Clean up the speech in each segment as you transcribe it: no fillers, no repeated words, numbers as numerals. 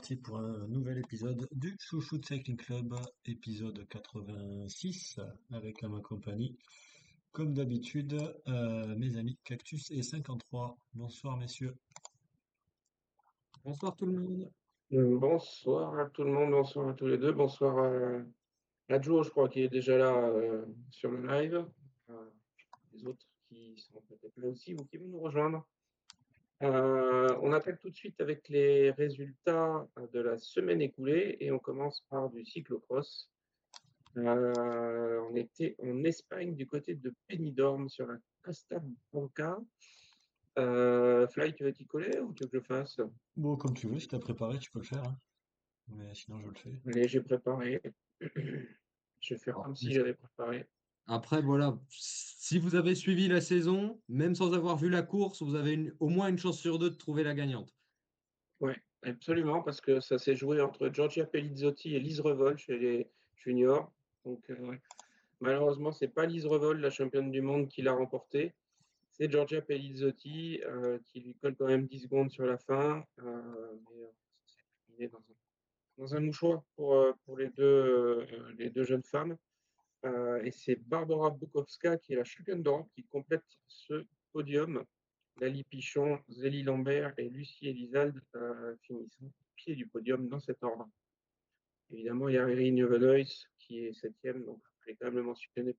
parti pour un nouvel épisode du Chouchoute Cycling Club, épisode 86, avec à ma compagnie, comme d'habitude, mes amis Cactus et 53. Bonsoir messieurs. Bonsoir tout le monde. Bonsoir à tout le monde, bonsoir à tous les deux, bonsoir à Joe, je crois, qui est déjà là sur le live. Euh, les autres qui sont peut-être là aussi ou qui vont nous rejoindre. On attaque tout de suite avec les résultats de la semaine écoulée et on commence par du cyclocross. On était en Espagne du côté de Benidorm sur la Costa Blanca. Fly, tu veux t'y coller ou tu veux que je le fasse? Bon, comme tu veux, si t'as préparé, tu peux le faire, hein. Mais sinon, je le fais. Allez, j'ai préparé. Je vais faire Alors, comme si j'avais préparé. après, voilà, si vous avez suivi la saison, même sans avoir vu la course, vous avez au moins une chance sur deux de trouver la gagnante. Ouais, absolument, parce que ça s'est joué entre Giorgia Pellizzotti et Lise Revol chez les juniors. Donc, ouais. Malheureusement, c'est pas Lise Revol, la championne du monde, qui l'a remporté. C'est Giorgia Pellizzotti qui lui colle quand même 10 secondes sur la fin. Mais ça s'est terminé dans un mouchoir pour les deux jeunes femmes. Et c'est Barbara Bukowska qui est la championne d'Europe qui complète ce podium. Lali Pichon, Zélie Lambert et Lucie Elizalde finissant au pied du podium dans cet ordre. Évidemment, il y a Irene Nieuwenhuis qui est septième, donc je vais quand même le mentionner.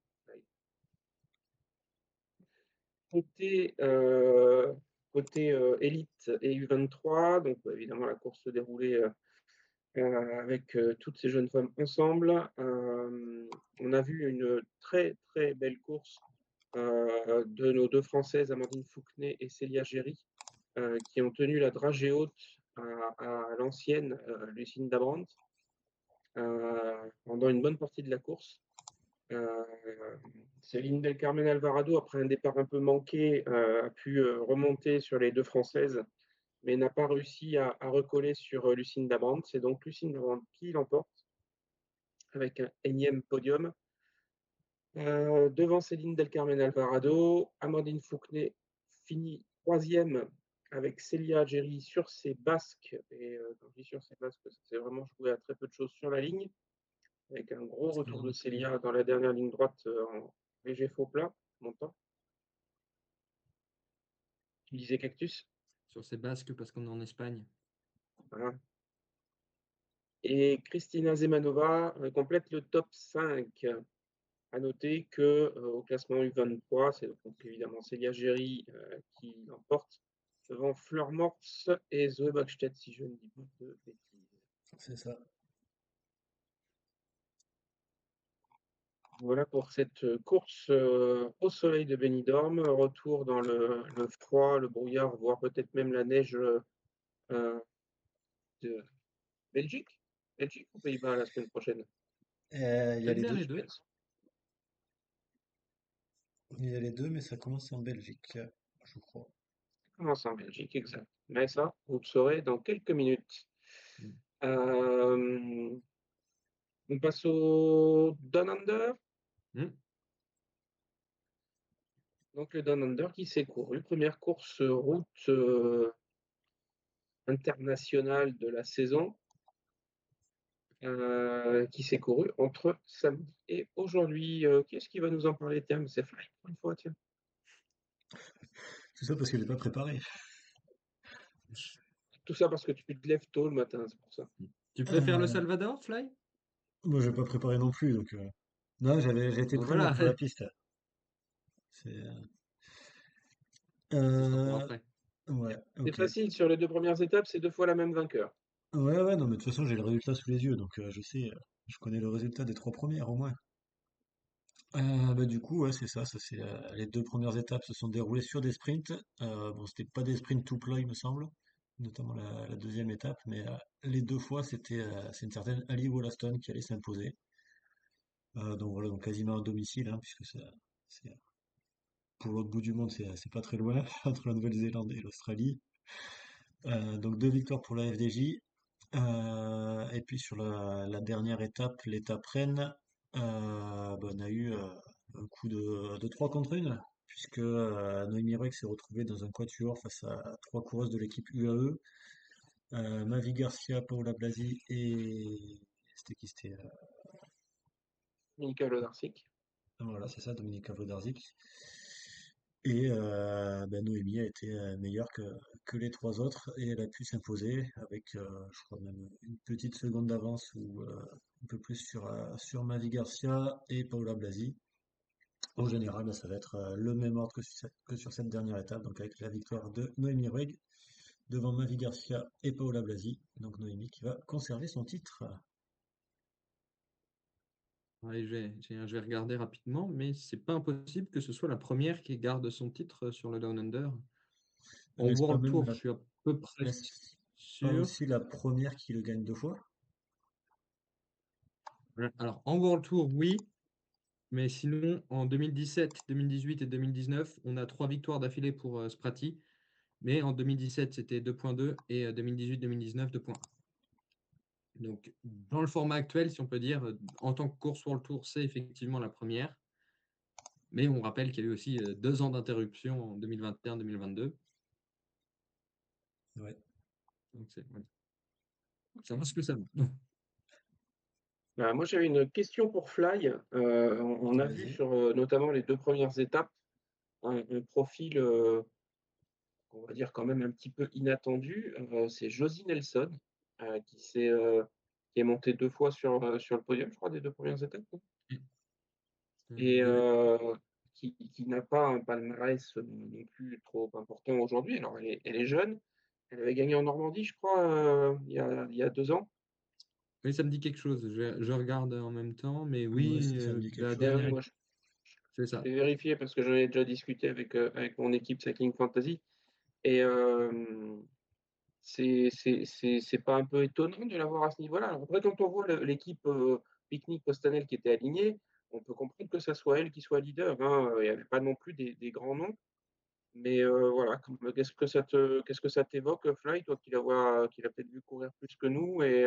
Côté, élite et U23, donc évidemment la course se déroulait avec toutes ces jeunes femmes ensemble. On a vu une très très belle course de nos deux Françaises, Amandine Fouquenet et Célia Géry, qui ont tenu la dragée haute à l'ancienne Lucinda Brandt pendant une bonne partie de la course. Céline Del Carmen Alvarado, après un départ un peu manqué, a pu remonter sur les deux Françaises, mais n'a pas réussi à recoller sur Lucinda Brandt. C'est donc Lucinda Brandt qui l'emporte avec un énième podium. Devant Céline Del Carmen Alvarado, Amandine Fouquenet finit troisième avec Célia Géry sur ses basques. Et quand je dis sur ses basques, c'est vraiment joué à très peu de choses sur la ligne, avec un gros retour de Célia dans la dernière ligne droite en léger faux plat, montant. Tu disais Cactus. Sur ces basques, parce qu'on est en Espagne. Voilà. Et Kristina Zemanova complète le top 5. À noter que au classement U23, c'est donc évidemment Célia Géry qui l'emporte devant Fleur Morse et Zoé Bachstedt, si je ne dis pas de bêtises. C'est ça. Voilà pour cette course au soleil de Benidorm. Retour dans le froid, le brouillard, voire peut-être même la neige de Belgique. Belgique ou Pays-Bas la semaine prochaine? Il y a Peut-être les bien deux. les deux. Il y a les deux, mais ça commence en Belgique, je crois. Commence en Belgique, exact. Mais ça, vous le saurez dans quelques minutes. Mm. Euh, On passe au Down Under. Mm. Donc le Down Under qui s'est couru. Première course route internationale de la saison qui s'est courue entre samedi et aujourd'hui. Qui est-ce qui va nous en parler, Thème? C'est Fly pour une fois, tiens. Tout ça parce que j'ai pas préparé. Tout ça parce que tu te lèves tôt le matin, c'est pour ça. Tu préfères le Euh, Salvador, Fly? Moi, je vais pas préparer non plus, donc. Non, j'ai été prêt moi Voilà, pour la piste. C'est. ce sera pour Euh, après. ouais, C'est ok. facile, sur les deux premières étapes, c'est deux fois la même vainqueur. Ouais, ouais, non, mais de toute façon, j'ai le résultat sous les yeux, donc je sais, je connais le résultat des trois premières au moins. Bah, du coup, ouais, c'est ça, les deux premières étapes se sont déroulées sur des sprints. Bon, c'était pas des sprints tout plat, il me semble, notamment la deuxième étape, mais les deux fois, c'est une certaine Ali Wollaston qui allait s'imposer. Donc voilà, donc quasiment à domicile, hein, puisque c'est pour l'autre bout du monde, c'est pas très loin, entre la Nouvelle-Zélande et l'Australie. Donc deux victoires pour la FDJ. Et puis sur la dernière étape, l'étape Rennes, bah, on a eu un coup de 3 contre 1, puisque Noémie Reuck s'est retrouvée dans un quatuor face à trois coureuses de l'équipe UAE. Mavi Garcia, Paola Blasi et c'était qui? C'était Monica Lodarczyk. voilà, c'est ça, Dominika Wlodarczyk. Et Noémie a été meilleure que les trois autres et elle a pu s'imposer avec, je crois même une petite seconde d'avance ou un peu plus sur Mavi Garcia et Paola Blasi. En général, ça va être le même ordre que sur cette dernière étape, donc avec la victoire de Noémie Rueg devant Mavi Garcia et Paola Blasi. Donc Noémie qui va conserver son titre. Ouais, je vais regarder rapidement, mais c'est pas impossible que ce soit la première qui garde son titre sur le Down Under. En N'est-ce pas World même Tour, je suis à peu près n'est-ce pas sûr. aussi la première qui le gagne deux fois? Ouais. Alors, en World Tour, oui, mais sinon, en 2017, 2018 et 2019, on a 3 victoires d'affilée pour Sprati. Mais en 2017, c'était 2,2 et 2018-2019, 2,1. Donc, dans le format actuel, si on peut dire, en tant que course World Tour, c'est effectivement la première. Mais on rappelle qu'il y a eu aussi 2 ans d'interruption en 2021-2022. Ouais, Donc, voilà. Ça va ce que ça vaut. Moi, j'avais une question pour Fly. On a vu vas-y. sur notamment les 2 premières étapes un profil, on va dire quand même un petit peu inattendu. C'est Josie Nelson qui est montée 2 fois sur le podium, je crois, des 2 premières étapes, hein. Et Oui, oui. qui n'a pas un palmarès non plus trop important aujourd'hui. Alors, elle est jeune. Elle avait gagné en Normandie, je crois, il y a 2 ans. Oui, ça me dit quelque chose. Je regarde en même temps, mais Moi oui, aussi, ça me dit quelque la chose. Oui, dernière, moi, c'est je ça. vais vérifier parce que j'en ai déjà discuté avec mon équipe Cycling Fantasy. Et c'est pas un peu étonnant de l'avoir à ce niveau-là. Alors après, quand on voit l'équipe Picnic Postanel qui était alignée, on peut comprendre que ça soit elle qui soit leader, hein. Il n'y avait pas non plus des grands noms. Mais voilà, qu'est-ce que ça t'évoque, Fly, toi qui l'a peut-être vu courir plus que nous et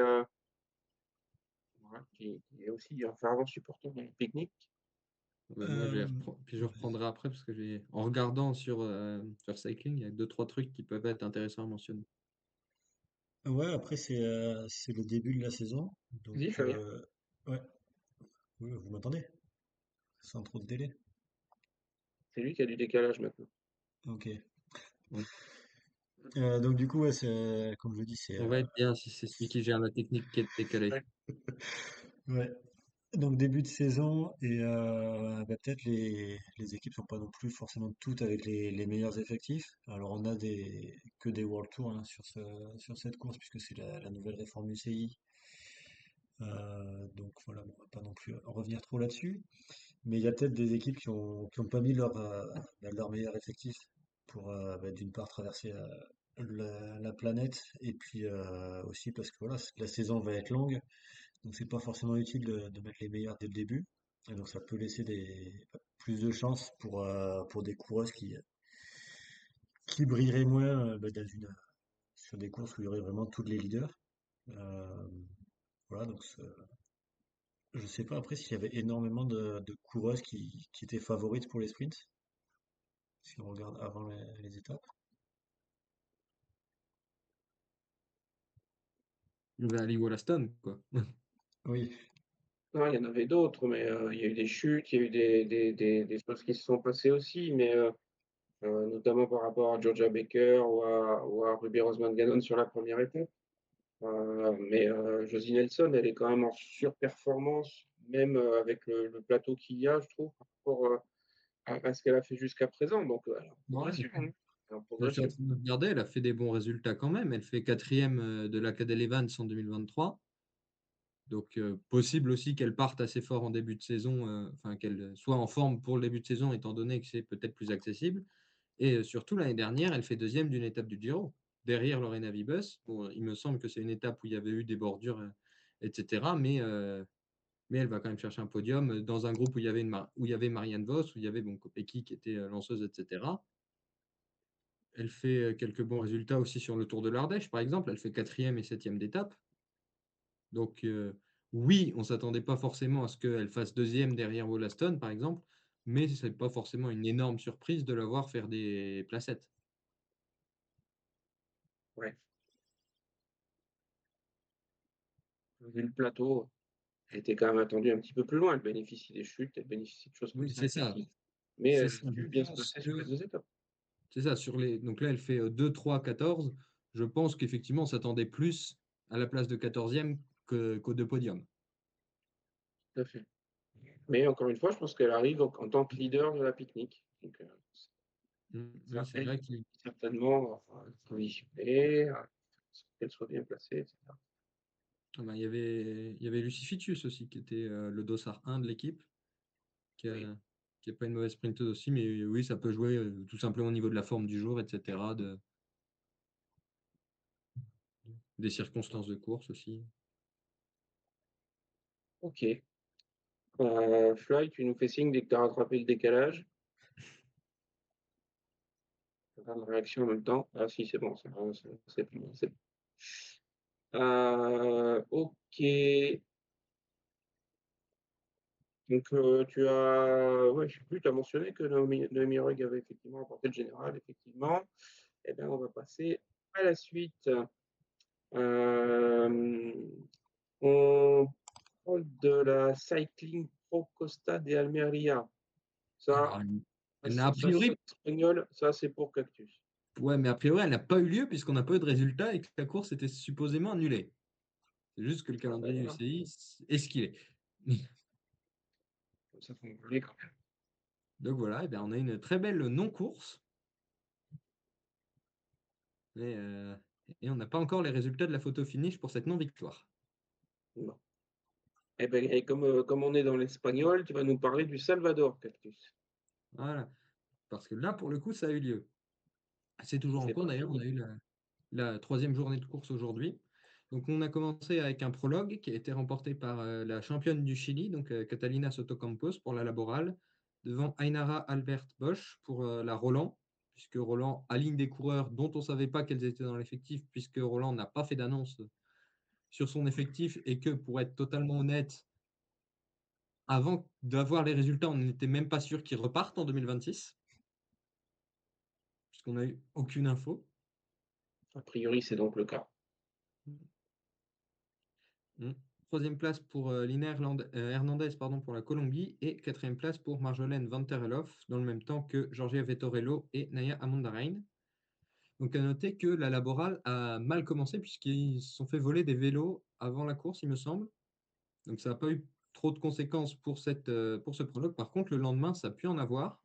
voilà, qui est aussi un fervent supporter de Picnic. Moi, Euh, puis je reprendrai après parce que en regardant sur Cycling, il y a 2-3 trucs qui peuvent être intéressants à mentionner. ouais, après, c'est le début de la saison. Donc, Vas-y, Fly. ouais, oui, vous m'entendez? Sans trop de délai. C'est lui qui a du décalage maintenant. Ok. On, Donc, du coup, ouais, comme je dis, on va être bien si c'est celui qui gère la technique qui est décalée. Ouais. ouais. Donc début de saison et peut-être les équipes sont pas non plus forcément toutes avec les meilleurs effectifs. Alors on a que des World Tour hein, sur cette course puisque c'est la nouvelle réforme UCI. Donc voilà, bon, on va pas non plus revenir trop là-dessus. Mais il y a peut-être des équipes qui ont pas mis leur meilleur effectif pour d'une part traverser la planète et puis aussi parce que voilà, la saison va être longue. Donc c'est pas forcément utile de mettre les meilleurs dès le début. Et donc ça peut laisser plus de chances pour des coureuses qui brilleraient moins sur des courses où il y aurait vraiment tous les leaders. Euh, voilà, donc je sais pas après s'il y avait énormément de coureuses qui étaient favorites pour les sprints, si on regarde avant les étapes. On va aller Wollaston, quoi. Oui, Non, il y en avait d'autres, mais il y a eu des chutes, il y a eu des choses qui se sont passées aussi, mais notamment par rapport à Georgia Baker ou à Ruby Roseman Gannon sur la première étape. Mais Josie Nelson, elle est quand même en surperformance, même avec le plateau qu'il y a, je trouve, par rapport à ce qu'elle a fait jusqu'à présent. Donc, elle est en Ouais, progression, hein. Elle est en je suis en progression. train de regarder, elle a fait des bons résultats quand même. Elle fait quatrième de la Cadel Evans en 2023. Donc, possible aussi qu'elle parte assez fort en début de saison, enfin qu'elle soit en forme pour le début de saison, étant donné que c'est peut-être plus accessible. Et surtout, l'année dernière, elle fait deuxième d'une étape du Giro, derrière Lorena Vibus. Bon, il me semble que c'est une étape où il y avait eu des bordures, etc. Mais elle va quand même chercher un podium dans un groupe où il y avait Marianne Vos, où il y avait bon, Kopecky qui était lanceuse, etc. Elle fait quelques bons résultats aussi sur le Tour de l'Ardèche, par exemple. Elle fait quatrième et septième d'étape. Donc, oui, on ne s'attendait pas forcément à ce qu'elle fasse deuxième derrière Wollaston, par exemple, mais ce n'est pas forcément une énorme surprise de la voir faire des placettes. Ouais. vu le plateau, elle était quand même attendue un petit peu plus loin. Elle bénéficie des chutes, elle bénéficie de choses comme Oui, ça c'est ça. qui mais C'est elle ça. a Je dû bien se pense passer sur les que 2 étapes. c'est ça, donc là, elle fait 2, 3, 14. Je pense qu'effectivement, on s'attendait plus à la place de 14e qu'aux deux podiums. Tout à fait. Mais encore une fois, je pense qu'elle arrive en tant que leader de la pique-nique. Donc, Oui, ça c'est aide vrai qu'il certainement à se positionner, à qu'elle soit bien placée, et cetera. ah bah, il y avait Lucificius aussi, qui était le dossard 1 de l'équipe, qui Oui, a, qui est pas une mauvaise sprinteuse aussi, mais oui, ça peut jouer tout simplement au niveau de la forme du jour, etc., des circonstances de course aussi. OK. Fly, tu nous fais signe dès que tu as rattrapé le décalage. Je vais faire une réaction en même temps. Ah si, c'est bon, c'est bon, c'est bon. OK. Donc, tu as ouais, je sais plus, tu as mentionné que Naomi Rugg avait effectivement remporté le général, effectivement. Eh bien, on va passer à la suite. Hem, on parle de la Cycling Pro Costa de Almeria. Alors, Ça, elle n'a a ça c'est priori, espagnol, ça c'est pour Cactus. ouais, mais a priori, elle n'a pas eu lieu puisqu'on n'a pas eu de résultat et que la course était supposément annulée. C'est juste que le Ah ben calendrier voilà, UCI est ce qu'il est. comme ça faut voler quand même. Donc voilà, eh bien, on a une très belle non-course, mais, et on n'a pas encore les résultats de la photo finish pour cette non-victoire. Bon. Eh ben, et comme on est dans l'espagnol, tu vas nous parler du Salvador, Cactus. Voilà, parce que là, pour le coup, ça a eu lieu. C'est toujours en C'est cours pas d'ailleurs, on a fini. eu la troisième journée de course aujourd'hui. Donc on a commencé avec un prologue qui a été remporté par la championne du Chili, donc Catalina Sotocampos pour la Laboral, devant Ainara Albert Bosch pour la Roland, puisque Roland aligne des coureurs dont on ne savait pas qu'elles étaient dans l'effectif, puisque Roland n'a pas fait d'annonce sur son effectif et que, pour être totalement honnête, avant d'avoir les résultats, on n'était même pas sûr qu'ils repartent en 2026, puisqu'on n'a eu aucune info. A priori, c'est donc le cas. Mm. Troisième place pour Hernandez pardon, pour la Colombie et quatrième place pour Marjolaine Van Tereloof dans le même temps que Georgia Vettorello et Naya Amondarain. Donc à noter que la Laboral a mal commencé puisqu'ils se sont fait voler des vélos avant la course, il me semble. Donc ça n'a pas eu trop de conséquences pour ce prologue. Par contre, le lendemain, ça a pu en avoir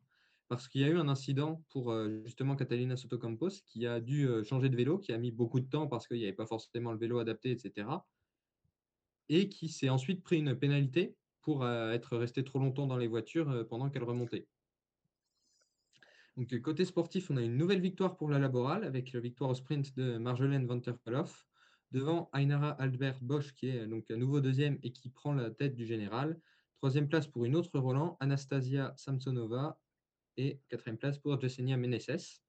parce qu'il y a eu un incident pour justement Catalina Sotocampos qui a dû changer de vélo, qui a mis beaucoup de temps parce qu'il n'y avait pas forcément le vélo adapté, etc. Et qui s'est ensuite pris une pénalité pour être resté trop longtemps dans les voitures pendant qu'elle remontait. Donc, côté sportif, on a une nouvelle victoire pour la Laboral avec la victoire au sprint de Marjolaine Van der Kolff devant Ainara Albert Bosch qui est donc à nouveau deuxième et qui prend la tête du général. Troisième place pour une autre Roland, Anastasia Samsonova et quatrième place pour Yesenia Meneses.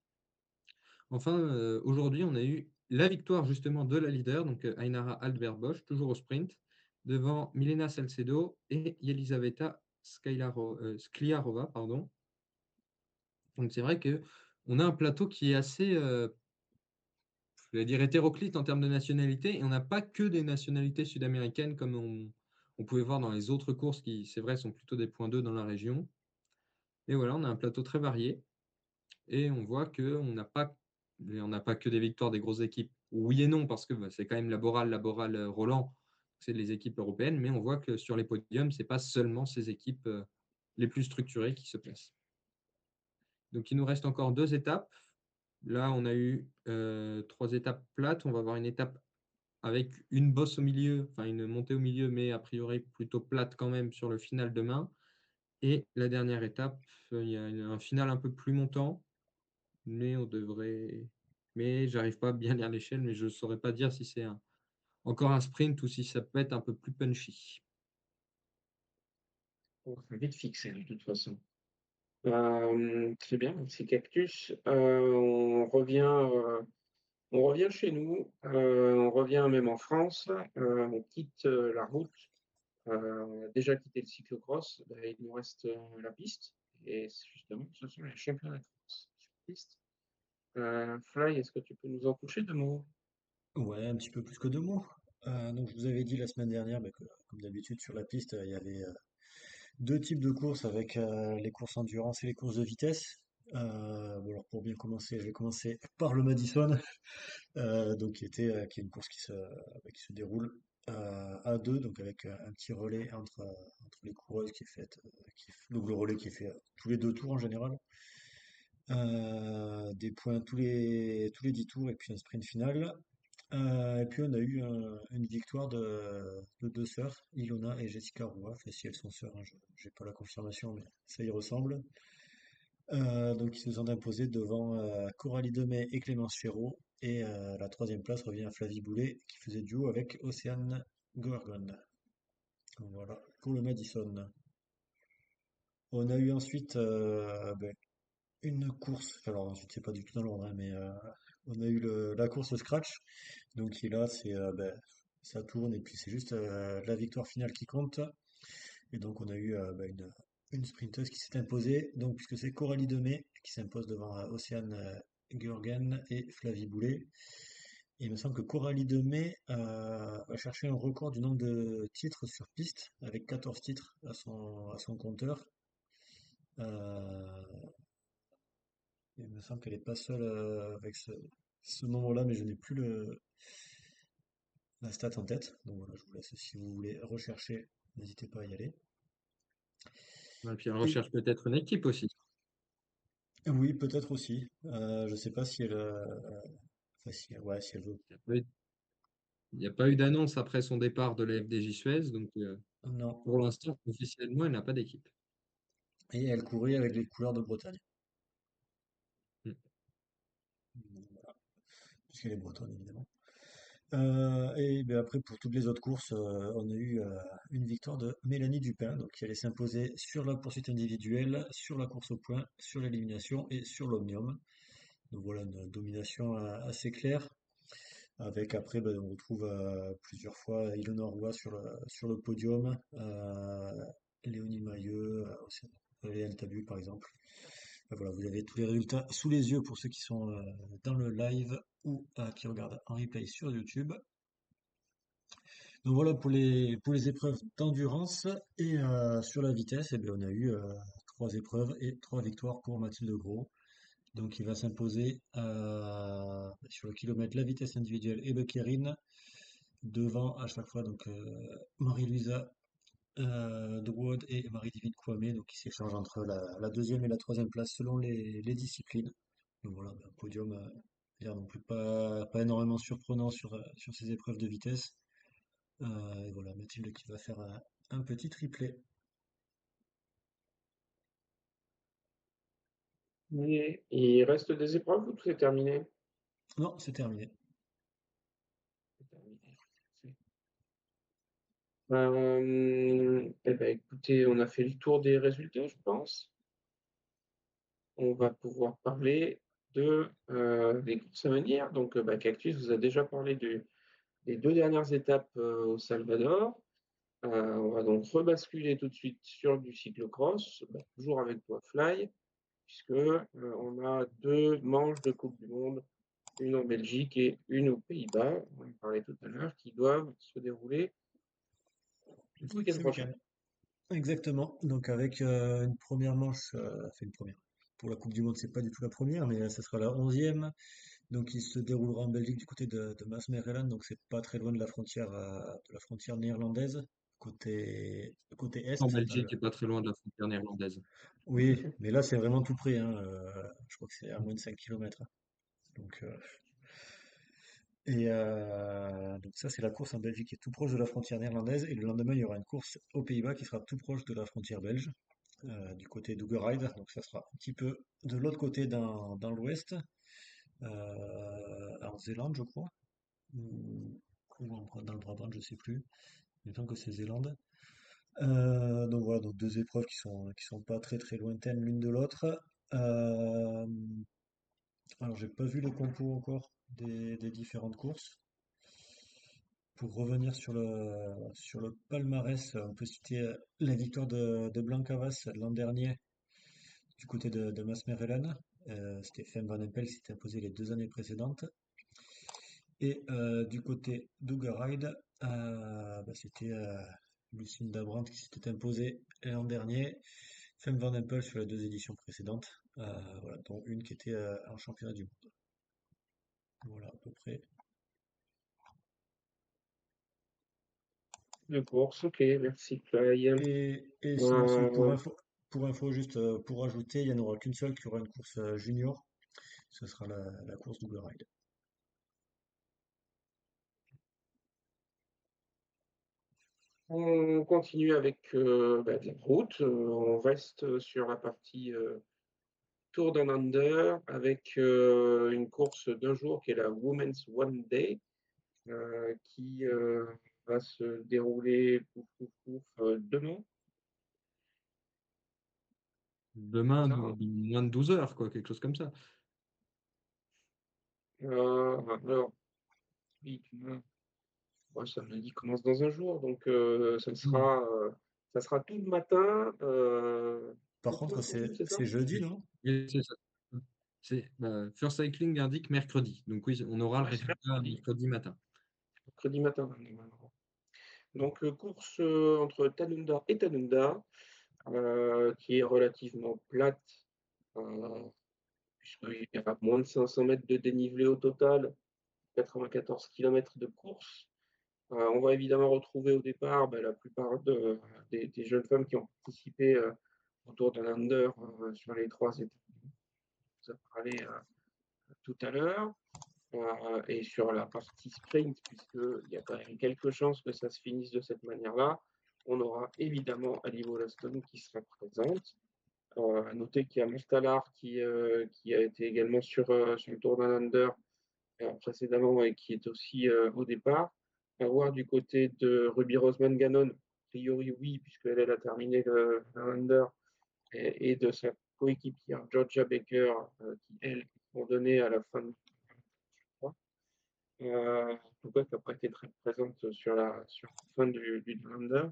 Enfin, aujourd'hui, on a eu la victoire justement de la leader, donc Ainara Albert Bosch, toujours au sprint, devant Milena Salcedo et Yelisaveta Skliarova. Pardon. Donc c'est vrai que on a un plateau qui est assez, je vais dire, hétéroclite en termes de nationalité, et on n'a pas que des nationalités sud-américaines comme on pouvait voir dans les autres courses qui, c'est vrai, sont plutôt des points 2 dans la région. Et voilà, on a un plateau très varié. Et on voit qu'on n'a pas que des victoires des grosses équipes. Oui et non, parce que bah, c'est quand même Laboral, Roland, c'est les équipes européennes, mais on voit que sur les podiums, ce n'est pas seulement ces équipes les plus structurées qui se placent. Donc il nous reste encore 2 étapes. Là, on a eu 3 étapes plates. On va avoir une étape avec une bosse au milieu, enfin une montée au milieu, mais a priori plutôt plate quand même sur le final demain. Et la dernière étape, il y a un final un peu plus montant, mais on devrait. Mais j'arrive pas à bien lire l'échelle, mais je ne saurais pas dire si c'est encore un sprint ou si ça peut être un peu plus punchy. On va vite fixer de toute façon. Très bien, merci Cactus. On revient chez nous, on revient même en France, on quitte la route. On a déjà quitté le cyclocross, ben, il nous reste la piste. Et justement, ce sont les championnats de France sur piste. Fly, est-ce que tu peux nous en toucher 2 mots? Ouais, un petit peu plus que 2 mots. Donc je vous avais dit la semaine dernière que, comme d'habitude sur la piste, il y avait deux types de courses avec les courses endurance et les courses de vitesse. Bon, alors pour bien commencer, je vais commencer par le Madison, donc qui est une course qui se déroule à deux, donc avec un petit relais entre les coureuses qui est faite, donc le relais qui est fait tous les 2 tours en général. Des points tous les 10 tours et puis un sprint final. Et puis on a eu une victoire de deux sœurs, Ilona et Jessica Roy. Enfin, si elles sont sœurs, hein, je n'ai pas la confirmation, mais ça y ressemble. Donc ils se sont imposés devant Coralie Demey et Clémence Ferraud. Et la troisième place revient à Flavie Boulet qui faisait duo avec Océane Gorgon. Voilà pour le Madison. On a eu ensuite une course, alors ensuite c'est pas du tout dans l'ordre, hein, mais on a eu la course scratch, donc qui là ça tourne et puis c'est juste la victoire finale qui compte. Et donc on a eu une sprinteuse qui s'est imposée, donc puisque c'est Coralie Demey qui s'impose devant Océane Georgen et Flavie Boulet. Et il me semble que Coralie Demey va chercher un record du nombre de titres sur piste, avec 14 titres à son compteur. Euh, Il me semble qu'elle est pas seule avec ce nombre-là, mais je n'ai plus la stat en tête. Donc voilà, je vous laisse si vous voulez rechercher, n'hésitez pas à y aller. Et puis elle Et recherche peut-être une équipe aussi. oui, peut-être aussi. Je sais pas si elle, enfin, ouais, si elle veut. Il n'y a pas eu, il y a pas eu d'annonce après son départ de la FDJ Suez, donc Non. pour l'instant, officiellement, elle n'a pas d'équipe. Et elle courait avec les couleurs de Bretagne. Mm. Donc, voilà, puisqu'elle est bretonne évidemment. Et ben après, pour toutes les autres courses, on a eu une victoire de Mélanie Dupin, donc qui allait s'imposer sur la poursuite individuelle, sur la course au point, sur l'élimination et sur l'omnium. Donc voilà, une domination assez claire. Avec après, ben, on retrouve plusieurs fois Ilona Roy sur le podium, Léonie Mailleux, Léane Tabu par exemple. Voilà, vous avez tous les résultats sous les yeux pour ceux qui sont dans le live ou qui regardent en replay sur YouTube. Donc voilà pour les épreuves d'endurance et sur la vitesse, eh bien, on a eu 3 épreuves et 3 victoires pour Mathilde Gros. Donc il va s'imposer sur le kilomètre la vitesse individuelle et Becquerine devant à chaque fois donc Marie-Louisa Drouod et Marie-Divine Kwame donc qui s'échangent entre la deuxième et la troisième place selon les disciplines. Donc voilà, un podium dire non plus pas énormément surprenant sur ces épreuves de vitesse. Et voilà, Mathilde qui va faire un petit triplé. Et il reste des épreuves ou tout est terminé? Non, c'est terminé. C'est terminé. Eh ben, écoutez, on a fait le tour des résultats, je pense. On va pouvoir parler des courses à venir. Donc, Cactus vous a déjà parlé des 2 dernières étapes au Salvador. On va donc rebasculer tout de suite sur du cyclocross, toujours avec toi Fly, puisque on a 2 manches de Coupe du Monde, une en Belgique et une aux Pays-Bas, on en parlait tout à l'heure, qui doivent se dérouler ce week-end Ce prochain. week-end. Exactement. Donc avec une première manche, enfin une première. Pour la Coupe du Monde, c'est pas du tout la première, mais ça sera la 11e. Donc il se déroulera en Belgique du côté de Maasmechelen, donc c'est pas très loin de la frontière néerlandaise, côté En est. Belgique et pas très loin de la frontière néerlandaise. Oui, mais là c'est vraiment tout près, hein, je crois que c'est à moins de 5 km. Donc, donc ça c'est la course en Belgique qui est tout proche de la frontière néerlandaise, et le lendemain il y aura une course aux Pays-Bas qui sera tout proche de la frontière belge, du côté d'Ougerheide, donc ça sera un petit peu de l'autre côté dans l'ouest, en Zélande je crois. Ou dans le Brabant, je sais plus. Il me semble que c'est Zélande. Donc voilà, donc 2 épreuves qui sont pas très très lointaines l'une de l'autre. Euh, alors j'ai pas vu les compos encore des différentes courses. Pour revenir sur le palmarès, on peut citer la victoire de Blancavas l'an dernier du côté de Maasmechelen. C'était Fem Van Empel qui s'était imposé les 2 années précédentes. Et du côté d'Ougerheide, C'était Lucinda Brandt qui s'était imposée l'an dernier. Femme Van Empel sur les deux éditions précédentes. Voilà, dont une qui était en championnat du monde. Voilà, à peu près. De course, ok, merci Fly. Et sinon, si Euh, pour info, juste pour ajouter, il n'y en aura qu'une seule qui aura une course junior. Ce sera la course double ride. on continue avec de la route. On reste sur la partie Tour Down Under avec une course d'un jour qui est la Women's One Day qui va se dérouler demain. Demain, Ça. moins de 12 heures, quoi, quelque chose comme ça. Alors, oui, demain, ouais, samedi commence dans un jour, donc Mm. ça sera tout le matin, Par tout contre, l'après-midi, c'est ça? c'est jeudi, non? Et c'est ça. First Cycling indique mercredi. Donc oui, on aura le Ouais, c'est résultat mercredi, mercredi matin. mercredi matin, normalement. Donc, course entre Tanunda et Tanunda, qui est relativement plate, euh, puisqu'il y a moins de 500 mètres de dénivelé au total, 94 km de course. On va évidemment retrouver au départ la plupart des jeunes femmes qui ont participé autour d'un under sur les trois étapes dont vous a parlé tout à l'heure. Et sur la partie sprint, puisqu'il y a quand même quelques chances que ça se finisse de cette manière-là, on aura évidemment Ali Wollaston qui sera présente. À noter qu'il y a Murtalar qui a été également sur le tour d'un under précédemment et qui est aussi au départ. À voir du côté de Ruby Roseman Gannon, a priori oui, puisqu'elle elle a terminé le under, et de sa coéquipière Georgia Baker, qui elle est abandonnée à la fin de crois. En tout cas, qui n'a pas été très présente sur la fin du under.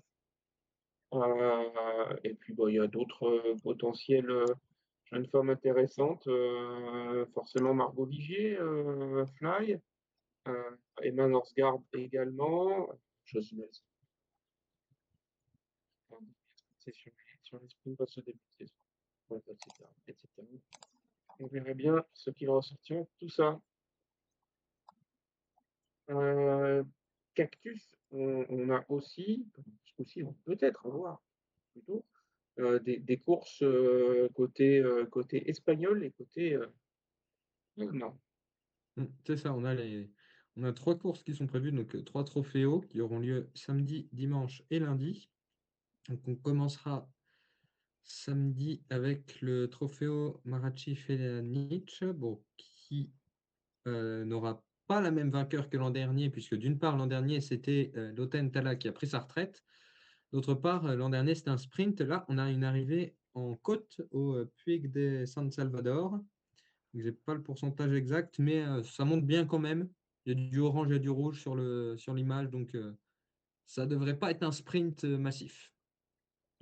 Et puis, bon, il y a d'autres potentielles jeunes femmes intéressantes. Forcément, Margot Ligier, Fly. Emma Norsgaard également. Josine c'est sur les sprints de ce début de saison, ouais, etc., etc. On verrait bien ce qu'il ressortira de tout ça. Euh, Cactus, on a aussi, on peut peut-être avoir plutôt, des courses côté espagnol et côté non. C'est ça, on a 3 courses qui sont prévues, donc 3 trophéos qui auront lieu samedi, dimanche et lundi. Donc on commencera samedi avec le Trofeo Marachi Felanic, bon, qui n'aura pas la même vainqueur que l'an dernier, puisque d'une part, l'an dernier, c'était Loten Tala qui a pris sa retraite. D'autre part, l'an dernier, c'était un sprint. Là, on a une arrivée en côte au Puig de San Salvador. Je n'ai pas le pourcentage exact, mais ça monte bien quand même. Il y a du orange et du rouge sur l'image, donc ça ne devrait pas être un sprint massif.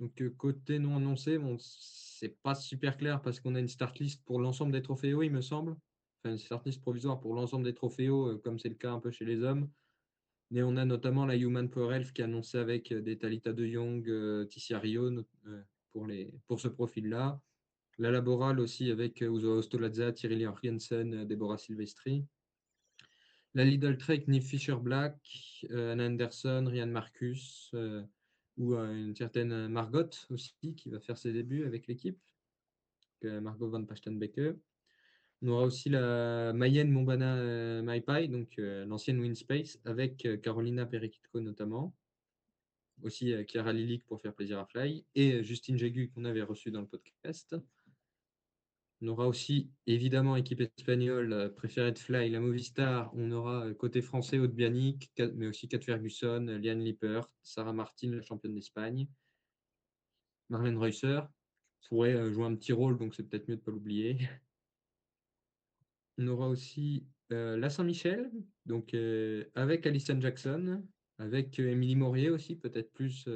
Donc côté non annoncé, bon, c'est pas super clair parce qu'on a une start list pour l'ensemble des trophéos, il me semble. Enfin, une start list provisoire pour l'ensemble des trophéos, comme c'est le cas un peu chez les hommes. Mais on a notamment la Human Power Elf qui est annoncée avec des Talita de Jong, Tissia Rio pour ce profil-là. La Laboral aussi avec Uzo Ostolazza, Thierry Jorgensen, Deborah Silvestri. La Lidl Trek, Nick Fisher-Black, Anna Anderson, Ryan Marcus, ou une certaine Margot aussi, qui va faire ses débuts avec l'équipe, Margot Van Pastenbeke. On aura aussi la Mayenne Mombana Maipai, donc l'ancienne Winspace, avec Carolina Perekitko notamment. Aussi Chiara Lilik pour faire plaisir à Fly, et Justine Jégu qu'on avait reçu dans le podcast. On aura aussi, évidemment, équipe espagnole préférée de Fly, la Movistar. On aura côté français, Aude Bianic, mais aussi Kat Ferguson, Liane Lippert, Sarah Martin, la championne d'Espagne, Marlène Reusser, qui pourrait jouer un petit rôle, donc c'est peut-être mieux de ne pas l'oublier. On aura aussi la Saint-Michel, donc avec Alison Jackson, avec Émilie Maurier aussi, peut-être plus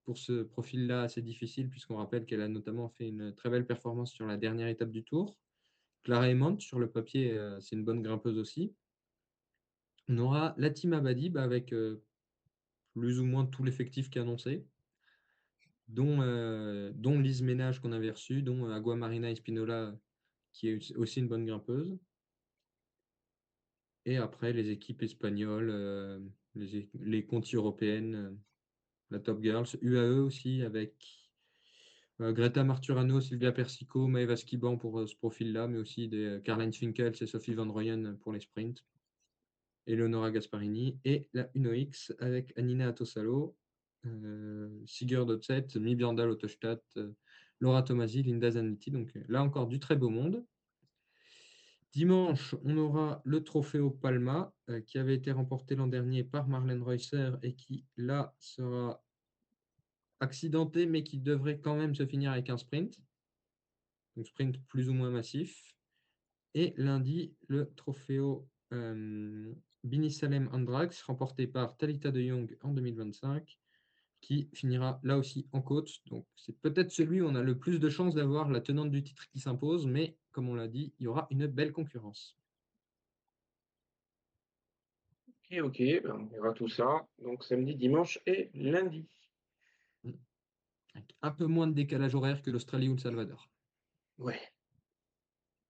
pour ce profil-là assez difficile, puisqu'on rappelle qu'elle a notamment fait une très belle performance sur la dernière étape du Tour. Clara Aymont, sur le papier, c'est une bonne grimpeuse aussi. On aura la team Abadi avec plus ou moins tout l'effectif qui est annoncé, dont Lise Ménage qu'on avait reçu, dont Agua Marina Espinola, qui est aussi une bonne grimpeuse. Et après, les équipes espagnoles, les contis européennes, la Top Girls, UAE aussi, avec Greta Marturano, Silvia Persico, Maëva Skiban pour ce profil-là, mais aussi des Caroline Finkels et Sophie Van Rooyen pour les sprints, Eleonora Gasparini, et la Uno-X avec Anina Atosalo, Sigurd Otset, Mibjørndal Autostadt, Laura Tomasi, Linda Zanetti. Donc là encore du très beau monde. Dimanche, on aura le Trofeo Palma qui avait été remporté l'an dernier par Marlène Reusser et qui là sera accidenté mais qui devrait quand même se finir avec un sprint. Donc sprint plus ou moins massif. Et lundi, le Trofeo Bini Salem Andrax remporté par Talita de Jong en 2025 qui finira là aussi en côte. Donc c'est peut-être celui où on a le plus de chances d'avoir la tenante du titre qui s'impose, mais comme on l'a dit, il y aura une belle concurrence. Ok, ben, on verra tout ça. Donc samedi, dimanche et lundi. Avec un peu moins de décalage horaire que l'Australie ou le Salvador. Ouais,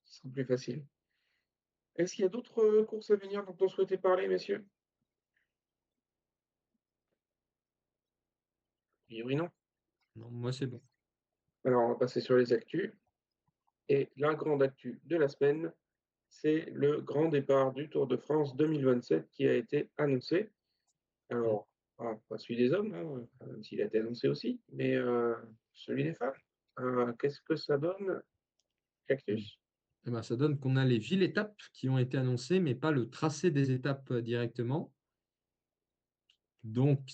ce sera plus facile. Est-ce qu'il y a d'autres courses à venir dont on souhaitait parler, messieurs? A priori, non. Non, moi, c'est bon. Alors, on va passer sur les actus. Et la grande actu de la semaine, c'est le grand départ du Tour de France 2027 qui a été annoncé. Alors, pas celui des hommes, hein, même s'il a été annoncé aussi, mais celui des femmes. Qu'est-ce que ça donne, Cactus? Eh ben, ça donne qu'on a les villes-étapes qui ont été annoncées, mais pas le tracé des étapes directement. Donc,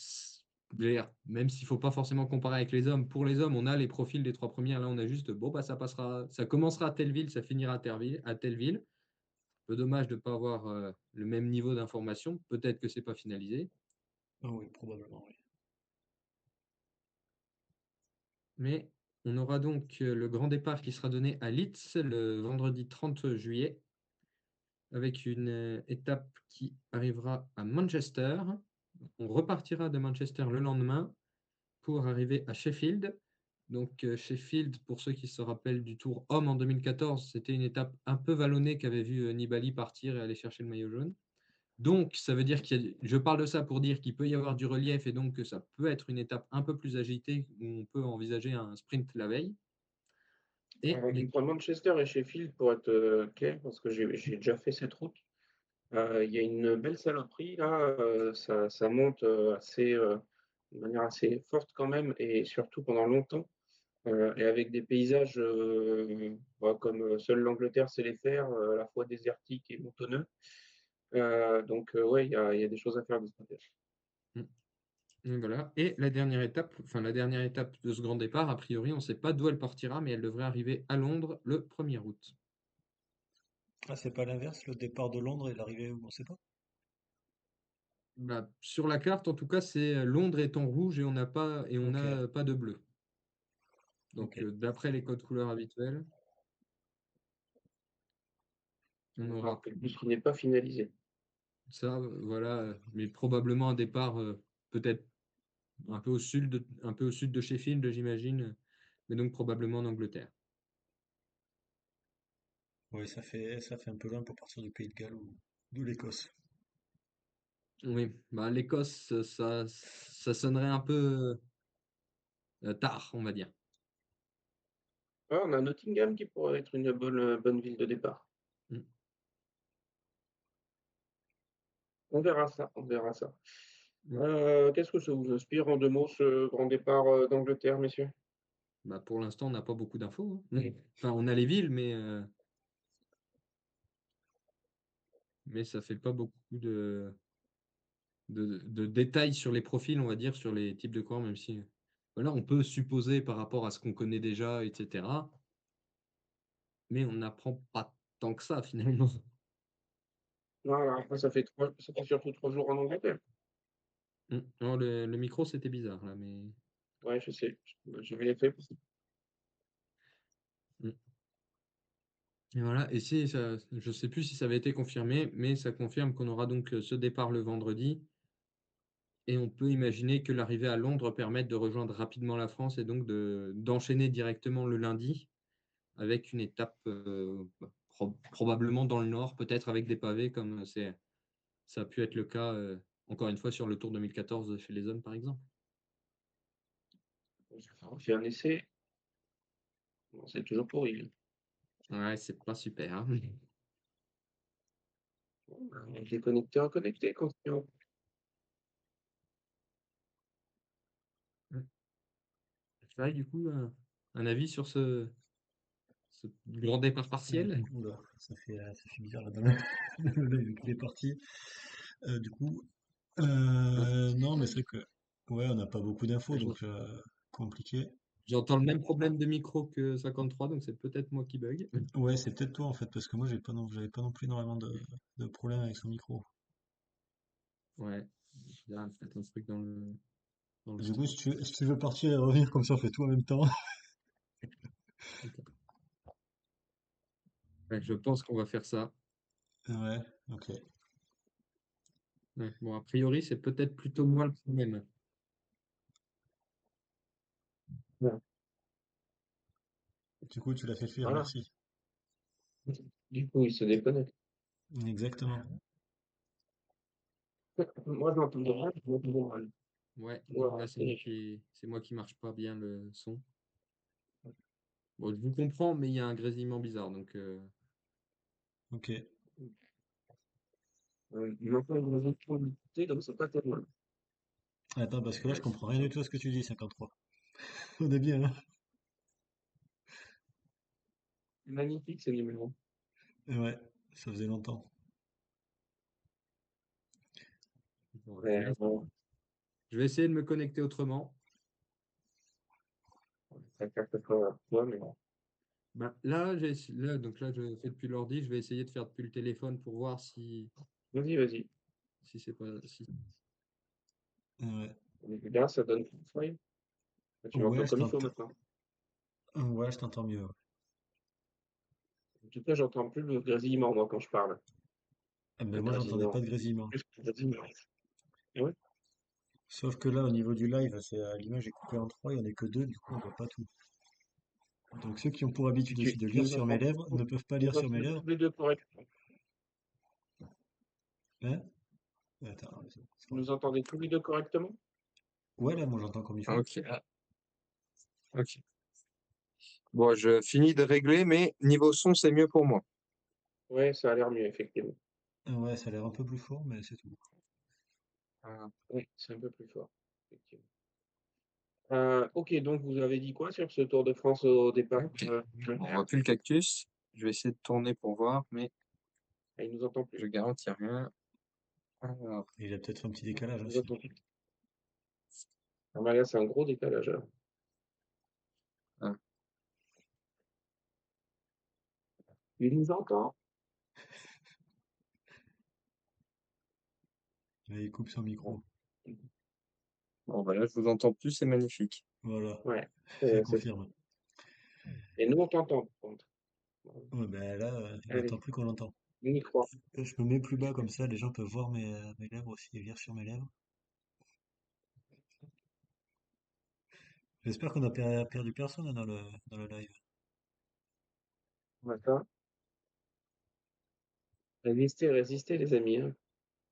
même s'il ne faut pas forcément comparer avec les hommes, pour les hommes, on a les profils des 3 premières. Là, on a juste, bon, bah, ça commencera à telle ville, ça finira à telle ville. Un peu dommage de ne pas avoir le même niveau d'information. Peut-être que c'est pas finalisé. Ah oui, probablement, oui. Mais on aura donc le grand départ qui sera donné à Leeds le vendredi 30 juillet, avec une étape qui arrivera à Manchester. On repartira de Manchester le lendemain pour arriver à Sheffield. Donc Sheffield, pour ceux qui se rappellent du Tour Homme en 2014, c'était une étape un peu vallonnée qu'avait vu Nibali partir et aller chercher le maillot jaune. Donc ça veut dire je parle de ça pour dire qu'il peut y avoir du relief et donc que ça peut être une étape un peu plus agitée où on peut envisager un sprint la veille. Et Entre Manchester et Sheffield, pour être clair, parce que j'ai déjà fait cette route, il y a une belle saloperie là, ça monte de manière assez forte quand même, et surtout pendant longtemps, et avec des paysages comme seule l'Angleterre sait les faire, à la fois désertiques et montonneux. Donc ouais, il y a des choses à faire de ce côté. voilà. Et la dernière étape de ce grand départ, a priori, on ne sait pas d'où elle partira, mais elle devrait arriver à Londres le 1er août. Ah, c'est pas l'inverse, le départ de Londres et l'arrivée où on sait pas? Bah, sur la carte, en tout cas, c'est Londres est en rouge et on n'a pas Ok, pas de bleu. ok. Donc, d'après les codes couleurs habituels, on Alors aura que le bus n'est pas finalisé. ça, voilà, mais probablement un départ peut-être un peu au sud de Sheffield, j'imagine, mais donc probablement en Angleterre. Oui, ça fait un peu loin pour partir du Pays de Galles ou de l'Écosse. Oui, bah, l'Écosse, ça sonnerait un peu tard, on va dire. Ah, on a Nottingham qui pourrait être une bonne ville de départ. Mm. On verra ça, on verra ça. Mm. Qu'est-ce que ça vous inspire en 2 mots, ce grand départ d'Angleterre, messieurs? Bah, pour l'instant, on n'a pas beaucoup d'infos, hein. Enfin, on a les villes, mais ça fait pas beaucoup de détails sur les profils, on va dire, sur les types de corps, même si voilà, on peut supposer par rapport à ce qu'on connaît déjà, etc. Mais on n'apprend pas tant que ça finalement. Non, alors après, ça fait surtout 3 jours en Angleterre. Non, le micro, c'était bizarre là, mais. Ouais, je sais, je vérifié. Mm. Et voilà, et si ça, je sais plus si ça avait été confirmé, mais ça confirme qu'on aura donc ce départ le vendredi Et on peut imaginer que l'arrivée à Londres permette de rejoindre rapidement la France et donc d'enchaîner directement le lundi avec une étape probablement dans le nord, peut-être avec des pavés, comme ça a pu être le cas, encore une fois, sur le Tour 2014 chez les hommes, par exemple. On fait un essai. Bon, c'est toujours pourri. Ouais, c'est pas super, hein. Bon, ben, déconnecté, reconnecté, continuons. Ouais, du coup, un avis sur ce grand départ partiel? Oula, ça fait bizarre là dans le, dans le live vu qu'il est parti. Du coup, Ouais, non, mais c'est que, ouais, on n'a pas beaucoup d'infos, je- donc compliqué. J'entends le même problème de micro que 53, donc c'est peut-être moi qui bug. Ouais, c'est peut-être toi en fait, parce que moi j'avais pas non plus énormément de problèmes avec son micro. Ouais, il y a peut-être un truc dans le Du coup, stream. si tu veux partir et revenir comme ça, on fait tout en même temps. Ok. Ouais, je pense qu'on va faire ça. Ouais, ok. Ouais, bon, a priori, c'est peut-être plutôt moi le problème. Ouais, Du coup, tu l'as fait fuir, voilà. merci. Du coup, il se déconnecte. Exactement. Moi, je m'entendais mal, je m'entendais mal. Ouais, Voilà, là, c'est moi qui marche pas bien le son. Bon, je vous comprends, mais il y a un grésillement bizarre, donc Ok. il m'entend une autre qualité, donc c'est pas tellement. Attends, parce que là, je ouais, comprends c'est rien ça. du tout à ce que tu dis, 53. On est bien, hein? Magnifique ce numéro. Ouais, ça faisait longtemps. Bon, Bon, je vais essayer de me connecter autrement. ça capte pas toi, mais bon. Bah, donc là, je fais depuis l'ordi, je vais essayer de faire depuis le téléphone pour voir Vas-y, vas-y. si c'est pas. Si... Ouais. Là, ça donne feuille. Tu m'entends Ouais, je comme il faut t'entends. maintenant. Ouais, je t'entends mieux. Ouais. En tout cas, j'entends plus le grésillement, moi, quand je parle. Ah, mais Le moi, j'entendais pas grésillement. de grésillement. Plus que le grésillement. Ouais. Sauf que là, au niveau du live, l'image est coupée en trois, il n'y en a que deux, du coup, on voit pas tout. Donc ceux qui ont pour habitude aussi de Tu lire nous sur mes entends, lèvres ne peuvent pas tu lire nous sur mes entends lèvres. tous les deux correctement. Hein? Attends, c'est Vous pas grave. nous entendez tous les deux correctement? Ouais, là, moi, j'entends comme il faut. Ok, ok. Bon, je finis de régler, mais niveau son, c'est mieux pour moi. Ouais, ça a l'air mieux, effectivement. Ouais, ça a l'air un peu plus fort, mais c'est tout. Oui, c'est un peu plus fort, effectivement. Ok, donc vous avez dit quoi sur ce Tour de France au départ? Ok. On voit plus le cactus. Je vais essayer de tourner pour voir, mais Il nous entend plus. je garantis rien. Alors, Il a peut-être fait un petit décalage Il nous aussi. entend plus. Ah bah là, c'est un gros décalage, alors. ah, Il nous entend. Là, il coupe son Bon. micro. bon, voilà, je vous entends plus, c'est magnifique. Voilà, Ouais, ça c'est ça. confirme. Et nous, on t'entend, par contre. Ouais, ben là, il Allez, n'entend plus qu'on l'entend. on y croit. Je me mets plus bas comme ça, les gens peuvent voir mes lèvres aussi et lire sur mes lèvres. J'espère qu'on a perdu personne hein, dans le live. D'accord. Résistez, résistez, les amis, hein.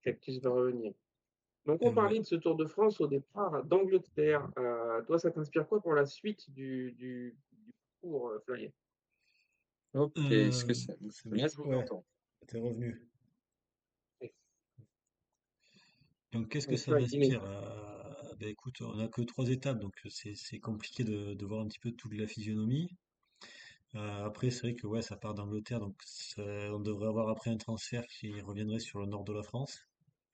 Cactus va revenir. Donc, Et on ouais. parlait de ce Tour de France au départ d'Angleterre. Toi, ça t'inspire quoi pour la suite du parcours, Fly? Ok, est-ce que c'est... C'est bon. Là, je vous Ouais, entends. t'es revenu. Et- Donc, qu'est-ce que et ça Fly, dis-nous. m'inspire? Ben écoute, on a que trois étapes, donc c'est compliqué de voir un petit peu toute la physionomie. Après, c'est vrai que ouais, ça part d'Angleterre, donc on devrait avoir après un transfert qui reviendrait sur le nord de la France,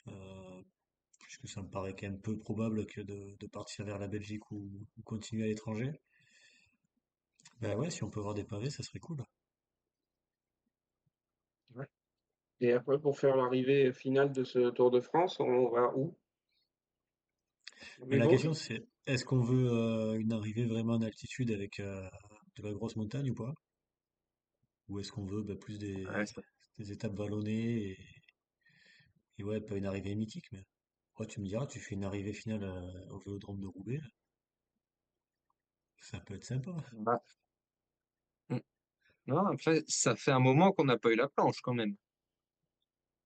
euh, puisque ça me paraît quand même peu probable que de partir vers la Belgique ou continuer à l'étranger. Ben ouais, si on peut avoir des pavés, ça serait cool. Ouais. Et après, pour faire l'arrivée finale de ce Tour de France, on va où? Dans Mais les la Vosges? question c'est, est-ce qu'on veut une arrivée vraiment en altitude avec de la grosse montagne ou pas? Ou est-ce qu'on veut plus Ouais, des étapes vallonnées et ouais, pas une arrivée mythique, mais. Oh, tu me diras, tu fais une arrivée finale au Vélodrome de Roubaix, ça peut être sympa. Bah, mm. Non, après, ça fait un moment qu'on n'a pas eu la planche quand même.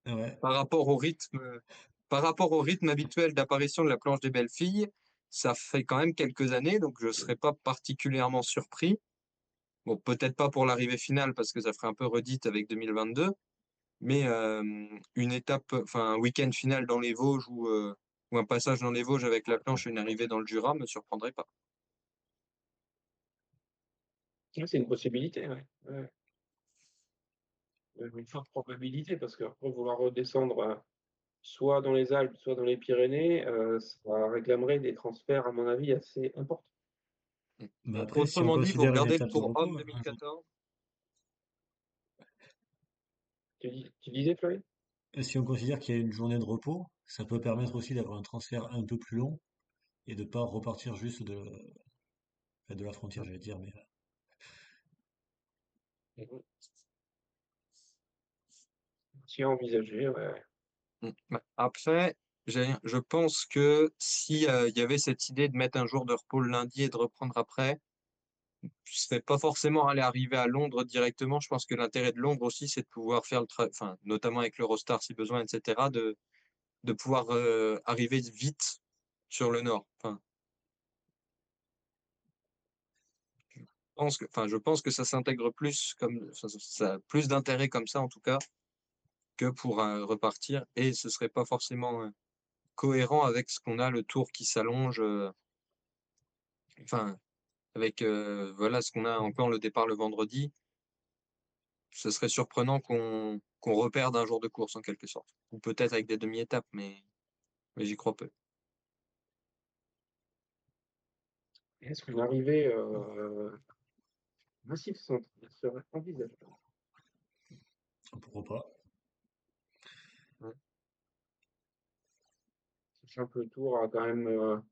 Ah ouais, Par rapport au rythme, par rapport au rythme habituel d'apparition de la planche des belles filles, ça fait quand même quelques années, donc je ne serais pas particulièrement surpris. Bon, peut-être pas pour l'arrivée finale parce que ça ferait un peu redite avec 2022, mais une étape, enfin un week-end final dans les Vosges ou un passage dans les Vosges avec la planche et une arrivée dans le Jura me surprendrait pas. Ouais, c'est une possibilité, ouais. Ouais. Une forte probabilité parce qu'après vouloir redescendre soit dans les Alpes, soit dans les Pyrénées, ça réclamerait des transferts, à mon avis, assez importants. mais après, si on Autrement dit, vous considère une regardez le étape de Tour Homme repos, un jour, 2014. Tu disais, Flavie? si on considère qu'il y a une journée de repos, ça peut permettre aussi d'avoir un transfert un peu plus long et de pas repartir juste de la frontière, j'allais dire, mais Mhm. Si envisagé, ouais. Bah, après, je pense que si il y avait cette idée de mettre un jour de repos le lundi et de reprendre après, je ne serais pas forcément allé arriver à Londres directement. Je pense que l'intérêt de Londres aussi, c'est de pouvoir faire enfin, notamment avec l'Eurostar si besoin, etc., de pouvoir arriver vite sur le nord. Enfin, je pense que ça s'intègre plus enfin, ça a plus d'intérêt comme ça en tout cas que pour repartir et ce serait pas forcément cohérent avec ce qu'on a le tour qui s'allonge. Enfin, avec voilà ce qu'on a encore le départ le vendredi, ce serait surprenant qu'on reperde un jour de course en quelque sorte. Ou peut-être avec des demi-étapes, mais j'y crois peu. Est-ce qu'une arrivée massif centre serait envisageable? pourquoi pas. Ouais. Sachant que le Tour a quand même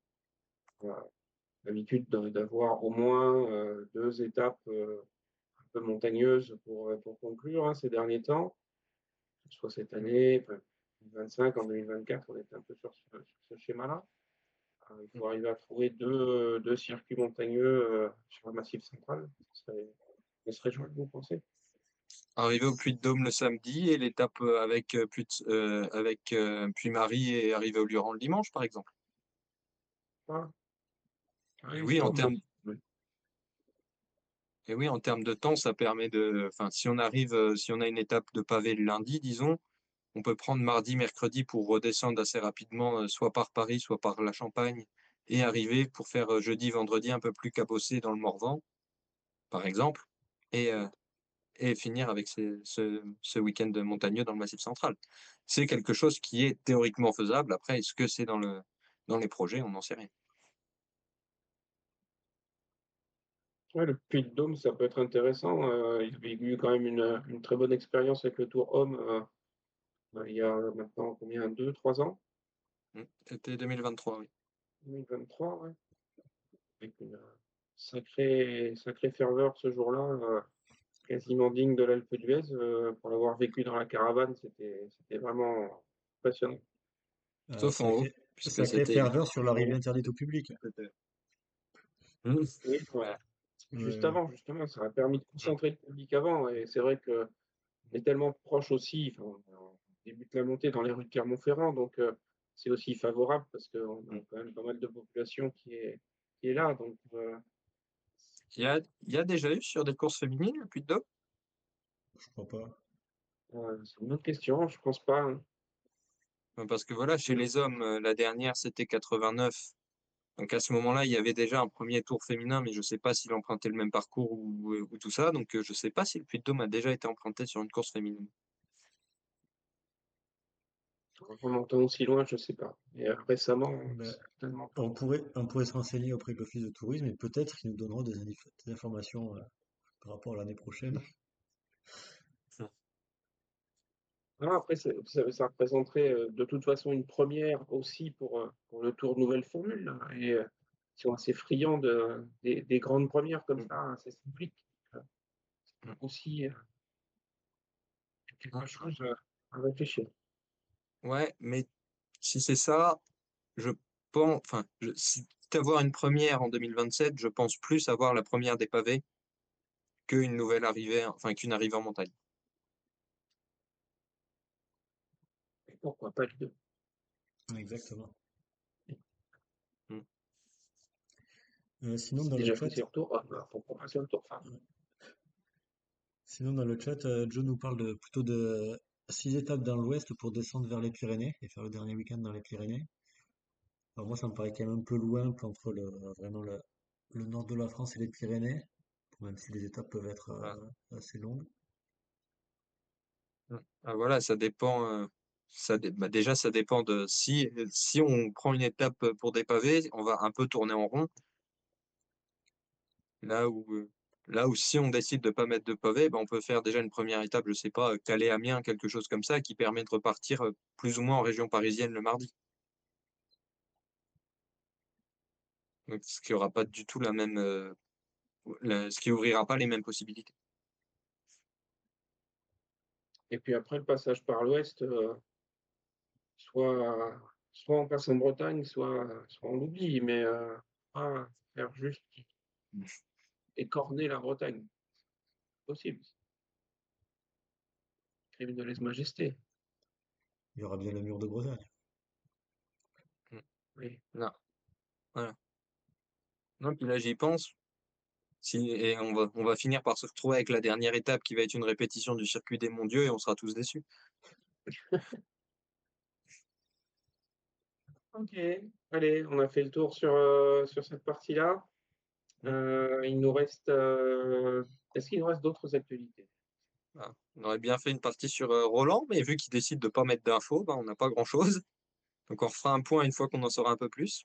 l'habitude d'avoir au moins deux étapes un peu montagneuses pour conclure ces derniers temps, soit cette année, enfin, 2025, en 2024, on était un peu sur ce schéma-là. Il faut arriver à trouver deux circuits montagneux sur le Massif central. Ce serait jouable, vous pensez? Arrivé au Puy-de-Dôme le samedi et l'étape avec Puy-Marie et arrivé au Luran le dimanche, par exemple. Ah, Et oui, oui, ça, en termes, et oui, en termes de temps, ça permet enfin, si on arrive, si on a une étape de pavé le lundi, disons, on peut prendre mardi, mercredi pour redescendre assez rapidement, soit par Paris, soit par la Champagne, et arriver pour faire jeudi, vendredi un peu plus cabossé dans le Morvan, par exemple, et, euh, et finir avec ce week-end montagneux dans le Massif central. C'est quelque chose qui est théoriquement faisable. Après, est-ce que c'est dans les projets? On n'en sait rien. ouais, le Puy-de-Dôme, ça peut être intéressant. Il avait eu quand même une très bonne expérience avec le Tour Homme il y a maintenant combien? 2, 3 ans? C'était 2023, oui. 2023, ouais. Avec une sacrée ferveur ce jour-là, quasiment digne de l'Alpe d'Huez. Pour l'avoir vécu dans la caravane, c'était vraiment impressionnant. Sauf en haut, puisque Sacré c'était ferveur sur l'arrivée Bon, interdite au public. oui, ouais. Juste Ouais. avant, justement, ça a permis de concentrer le public avant. Et c'est vrai qu'on est tellement proche aussi, enfin, on débute la montée dans les rues de Clermont-Ferrand, donc c'est aussi favorable parce qu'on a quand même pas mal de population qui est là. Donc, Il y a déjà eu sur des courses féminines, le Puy-de-Dôme? Je crois pas. c'est une autre question, je pense pas, hein. Parce que voilà, chez les hommes, la dernière, c'était 89. Donc à ce moment-là, il y avait déjà un premier tour féminin, mais je ne sais pas s'il empruntait le même parcours ou tout ça. Donc je ne sais pas si le Puy-de-Dôme a déjà été emprunté sur une course féminine. En remontant aussi loin, je sais pas. Et récemment, Ben, certainement pas. on pourrait se renseigner auprès de l'Office de tourisme et peut-être qu'ils nous donneront des informations par rapport à l'année prochaine. Non, après, ça représenterait de toute façon une première aussi pour le Tour Nouvelle Formule, là. Et ils sont assez friands des grandes premières comme Mm. ça, hein, c'est cyclique. Euh, Mm. Aussi Mm. quelque chose à réfléchir. Ouais, mais Si c'est ça, je pense, enfin, si avoir une première en 2027, je pense plus avoir la première des pavés qu'une nouvelle arrivée, enfin qu'une arrivée en montagne. Et pourquoi pas les deux? Exactement. Mm. Sinon, C'est dans le déjà chat, fait sur le tour, bah, pourquoi pas sur le tour? Enfin, sinon, dans le chat, Joe nous parle plutôt de 6 étapes dans l'ouest pour descendre vers les Pyrénées et faire le dernier week-end dans les Pyrénées. Alors moi, ça me paraît quand même un peu loin entre vraiment le nord de la France et les Pyrénées, même si les étapes peuvent être Voilà. assez longues. Ah, voilà, ça dépend. Bah, déjà, ça dépend de si on prend une étape pour des pavés, on va un peu tourner en rond. Là où, euh, là où si on décide de pas mettre de pavés, bah, on peut faire déjà une première étape, je sais pas, Calais-Amiens, quelque chose comme ça, qui permet de repartir plus ou moins en région parisienne le mardi. Donc, ce qui aura pas du tout la même, ce qui ouvrira pas les mêmes possibilités. et puis après le passage par l'ouest, soit, soit on passe en Bretagne, soit on l'oublie, mais pas faire juste écorner la Bretagne. Possible. Crime de lèse-majesté. Il y aura bien le mur de Bretagne. Mm. Oui. Là, voilà. Non, puis là, j'y pense. Et on va finir par se retrouver avec la dernière étape qui va être une répétition du circuit des Mondiaux et on sera tous déçus. Ok. Allez, on a fait le tour sur cette partie-là. Mm. Il nous reste. Est-ce qu'il nous reste d'autres actualités? Voilà. On aurait bien fait une partie sur Roland, mais vu qu'il décide de pas mettre d'infos, bah, on n'a pas grand-chose. Donc on refera un point une fois qu'on en saura un peu plus.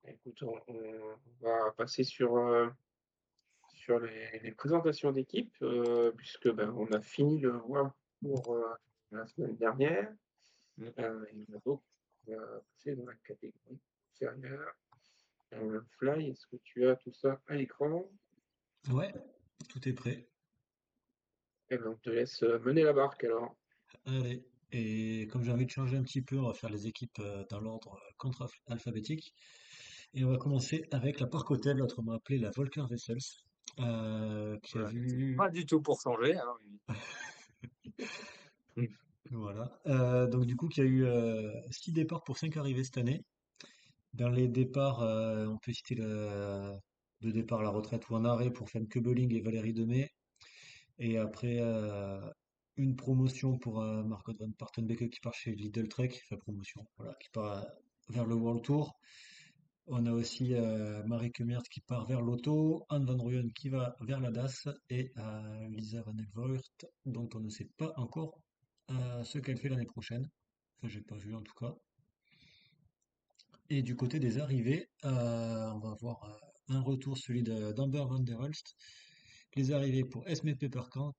Écoute, on va passer sur les présentations d'équipe, puisque ben, on a fini le World Tour la semaine dernière. Mm. Il y en a d'autres. On va passer dans la catégorie inférieure. Fly, est-ce que tu as tout ça à l'écran? Ouais, tout est prêt. Eh ben, on te laisse mener la barque alors. Allez. Et comme j'ai envie de changer un petit peu, on va faire les équipes dans l'ordre contre-alphabétique. Et on va commencer avec la Park Hotel, autrement appelée la Volker Vessels, qui a Voilà. C'est vu. pas du tout pour changer, hein. Mm. Voilà. Donc du coup, qui a eu 6 départs pour 5 arrivées cette année. Dans les départs, on peut citer deux départs à la retraite ou en arrêt pour Femke Böling et Valérie Demey. Et après, une promotion pour Margot van Partenbeke qui part chez Lidl Trek, enfin promotion, voilà, qui part vers le World Tour. On a aussi Marieke Mertz qui part vers l'Auto, Anne van Rooyen qui va vers la DAS et Lisa Van Elvoort dont on ne sait pas encore ce qu'elle fait l'année prochaine. Enfin, j'ai pas vu en tout cas. Et du côté des arrivées, on va avoir un retour, celui d'Amber van der Hulst. Les arrivées pour Esme Pepperkamp,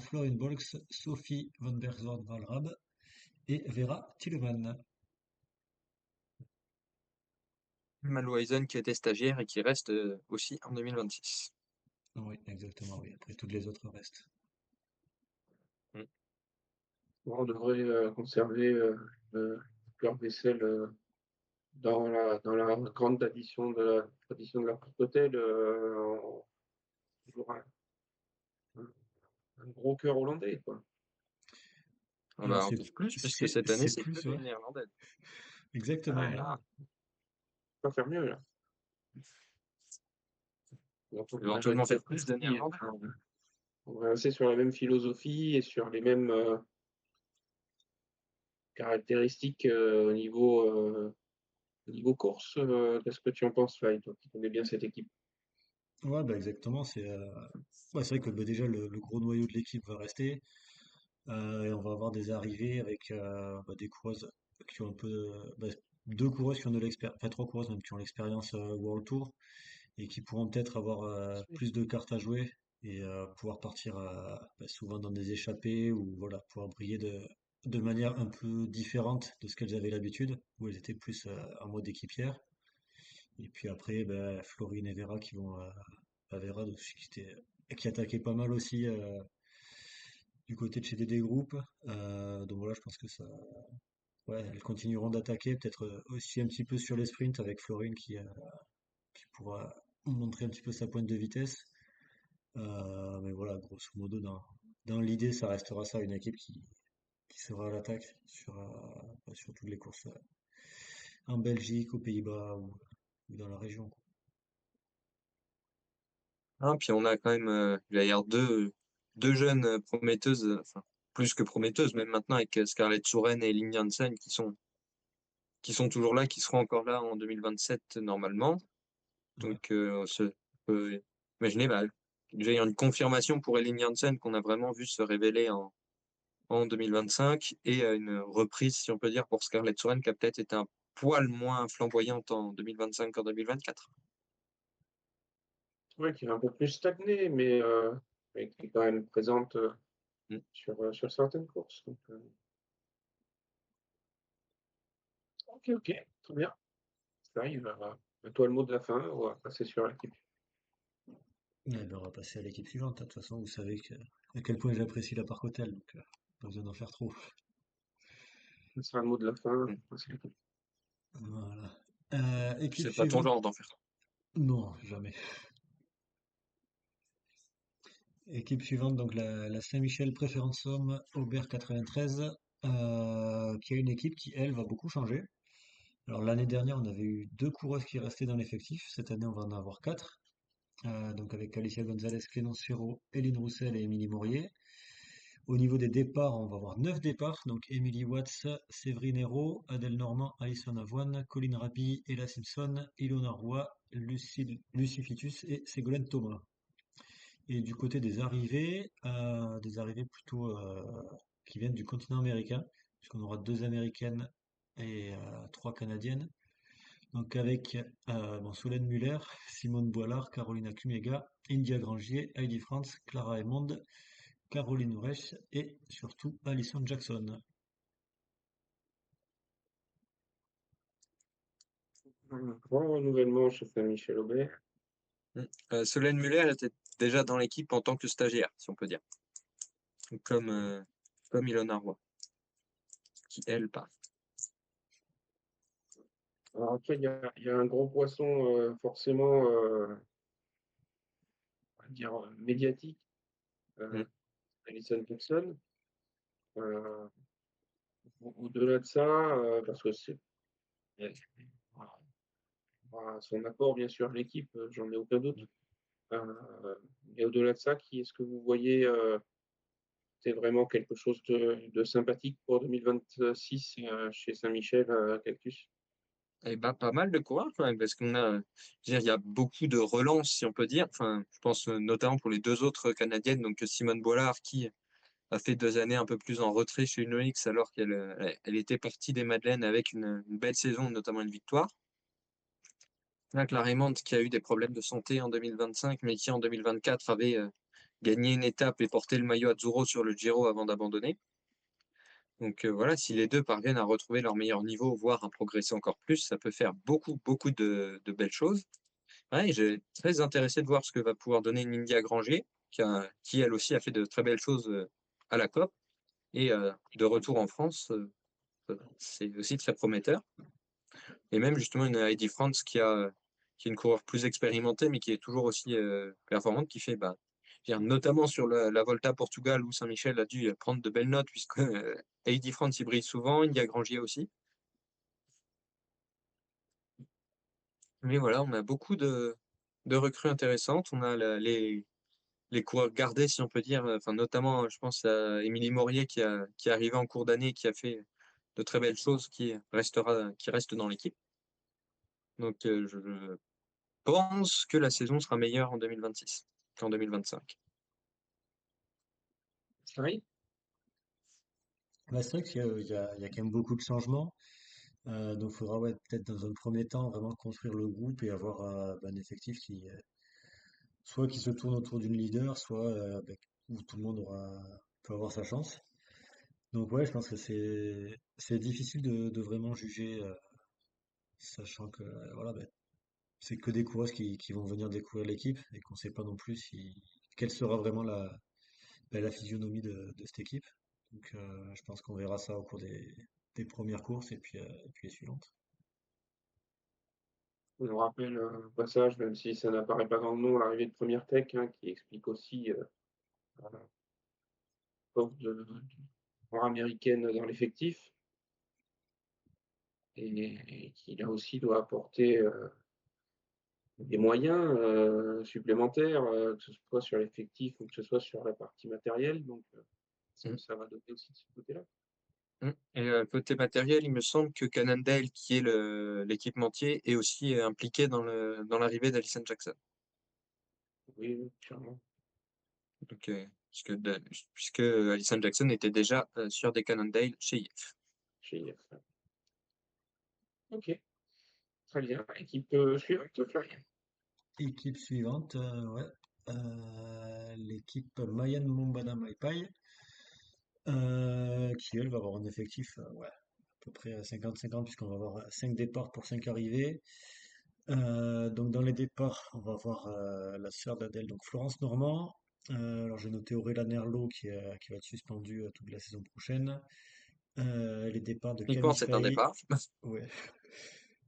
Florin Bolks, Sophie van Bersvoort Walrab et Vera Tillemann. Malouaisen qui était stagiaire et qui reste aussi en 2026. Oui, exactement, oui. Après, toutes les autres restent. Mm. On devrait conserver leur vaisselle dans la grande tradition de la carte hôtel. Toujours un gros cœur hollandais, quoi. Ah Alors, bah, encore plus, puisque cette année, c'est c'est que plus, des ouais. Néerlandaises. Exactement, Ouais, ouais. Ah, pas faire mieux, là. On a éventuellement Vanessa faire plus de Paradis, Néerlandais. on va rester sur la même philosophie et sur les mêmes caractéristiques au niveau course. Qu'est-ce que tu en penses, Fly, toi qui connais bien cette équipe? Ouais, bah exactement. Ouais, c'est vrai que bah, déjà le gros noyau de l'équipe va rester. Et on va avoir des arrivées avec bah, des coureuses qui ont un peu. Bah, 2 coureuses qui ont de l'expérience, enfin 3 coureuses même qui ont l'expérience World Tour et qui pourront peut-être avoir plus de cartes à jouer et pouvoir partir bah, souvent dans des échappées ou voilà, pouvoir briller de manière un peu différente de ce qu'elles avaient l'habitude, où elles étaient plus en mode équipière. Et puis après, bah, Florine et Vera qui vont. Vera aussi, qui attaquait pas mal aussi du côté de chez DD Group. Donc voilà, je pense que ouais, elles continueront d'attaquer, peut-être aussi un petit peu sur les sprints avec Florine qui pourra montrer un petit peu sa pointe de vitesse. Mais voilà, grosso modo, dans l'idée, ça restera ça, une équipe qui sera à l'attaque sur toutes les courses en Belgique, aux Pays-Bas ou dans la région, quoi. Hein, puis on a quand même, il va y avoir deux jeunes prometteuses, enfin, plus que prometteuses, même maintenant avec Scarlett Souren et Linn Jansen qui sont toujours là, qui seront encore là en 2027 normalement. Ouais. Donc, on peut imaginer, bah, déjà, il y a une confirmation pour Elin Janssen qu'on a vraiment vu se révéler en 2025 et une reprise, si on peut dire, pour Scarlett Soren qui a peut-être été un poil moins flamboyante en 2025 qu'en 2024. Ouais, qui est un peu plus stagné, mais qui est quand même présente Mm. sur certaines courses. Donc, ok, ok, très bien. Ça arrive. À toi le mot de la fin, on va passer sur l'équipe. Ouais, ben, on va passer à l'équipe suivante, hein. De toute façon, vous savez à quel point j'apprécie la Parc-Hôtel, donc pas besoin d'en faire trop. Ce sera le mot de la fin. Mm. C'est l'équipe. Voilà. Équipe C'est pas ton suivante? genre d'en faire. Non, jamais. Équipe suivante, donc la Saint-Michel Préférence Somme Aubert 93, qui a une équipe qui, elle, va beaucoup changer. Alors l'année dernière, on avait eu deux coureuses qui restaient dans l'effectif. Cette année, on va en avoir quatre. Donc avec Alicia Gonzalez, Clémence Ferraud, Éline Roussel et Émilie Maurier. Au niveau des départs, on va avoir 9 départs. Donc Émilie Watts, Séverine Hérault, Adèle Normand, Alison Avoine, Colline Rapi, Ella Simpson, Ilona Roy, Lucie Fitus et Ségolène Thomas. Et du côté des arrivées plutôt qui viennent du continent américain, puisqu'on aura deux américaines et trois canadiennes. Donc avec bon, Solène Muller, Simone Boilard, Carolina Cumega, India Grangier, Heidi Franz, Clara Emonde, Caroline Ourech et surtout Alison Jackson. Un grand renouvellement chez Saint-Michel Aubert. Mm. Solène Muller était déjà dans l'équipe en tant que stagiaire, si on peut dire, comme, euh, comme Ilona Roy, qui elle part. Alors après, il y a un gros poisson forcément, on va dire, médiatique, Mm. euh, Alison Jackson. Euh, Au-delà de ça, parce que elle- voilà, son apport bien sûr à l'équipe, j'en ai aucun doute. Euh, et au-delà de ça, qui est-ce que vous voyez c'est vraiment quelque chose de sympathique pour 2026 chez Saint-Michel Cactus? Eh ben, pas mal de coureurs quand même, parce qu'on a, je veux dire, il y a beaucoup de relances, si on peut dire. Enfin, je pense notamment pour les deux autres Canadiennes, donc Simone Boilard qui a fait 2 années un peu plus en retrait chez Uno-X alors qu'elle était partie des Madeleines avec une belle saison, notamment une victoire. Là, Clara Raymond qui a eu des problèmes de santé en 2025, mais qui en 2024 avait gagné une étape et porté le maillot Azzurro sur le Giro avant d'abandonner. Donc voilà, si les deux parviennent à retrouver leur meilleur niveau, voire à progresser encore plus, ça peut faire beaucoup, beaucoup de belles choses. Ouais, j'ai très intéressé de voir ce que va pouvoir donner Nindia Granger, qui elle aussi a fait de très belles choses à la COP. Et de retour en France, c'est aussi très prometteur. Et même justement une Heidi Franz qui est une coureur plus expérimentée, mais qui est toujours aussi performante, qui fait, bah, je veux dire, notamment sur la Volta Portugal où Saint-Michel a dû prendre de belles notes, puisque Heidi Franz y brille souvent, India Grangier aussi. Mais voilà, on a beaucoup de recrues intéressantes. On a les coureurs gardés, si on peut dire, enfin, notamment, je pense à Émilie Maurier qui est arrivée en cours d'année, qui a fait de très belles choses, qui reste dans l'équipe. Donc, je pense que la saison sera meilleure en 2026 qu'en 2025. Oui. Bah, c'est vrai qu'il y a quand même beaucoup de changements. Donc il faudra ouais, peut-être dans un premier temps vraiment construire le groupe et avoir bah, un effectif qui soit qui se tourne autour d'une leader, soit bah, où tout le monde peut avoir sa chance. Donc ouais, je pense que c'est difficile de vraiment juger, sachant que voilà, bah, c'est que des coureuses qui vont venir découvrir l'équipe et qu'on ne sait pas non plus quelle sera vraiment la physionomie de cette équipe. Donc je pense qu'on verra ça au cours des premières courses et puis les suivantes. On nous rappelle un passage, même si ça n'apparaît pas dans le nom, l'arrivée de Première Tech, hein, qui explique aussi la force de américaine dans l'effectif et qui là aussi doit apporter des moyens supplémentaires, que ce soit sur l'effectif ou que ce soit sur la partie matérielle. Donc, est-ce que Mm. ça va donner aussi de ce côté-là? Et côté matériel, il me semble que Cannondale, qui est l'équipementier, est aussi impliqué dans l'arrivée d'Alison Jackson. Oui, oui, clairement. Donc, puisque Alison Jackson était déjà sur des Cannondale chez IF. Chez IF. Ok, très bien. Équipe suivante, Florian. Équipe suivante, ouais. L'équipe Mayan Mombada Maipai, qui elle va avoir un effectif ouais, à peu près à 50-50 puisqu'on va avoir 5 départs pour 5 arrivées. Donc dans les départs, on va avoir la sœur d'Adèle, donc Florence Normand. Alors j'ai noté Auréla Nerlo qui va être suspendue toute la saison prochaine. Les départs de Uniquement, Camille c'est un Fahey, départ. ouais.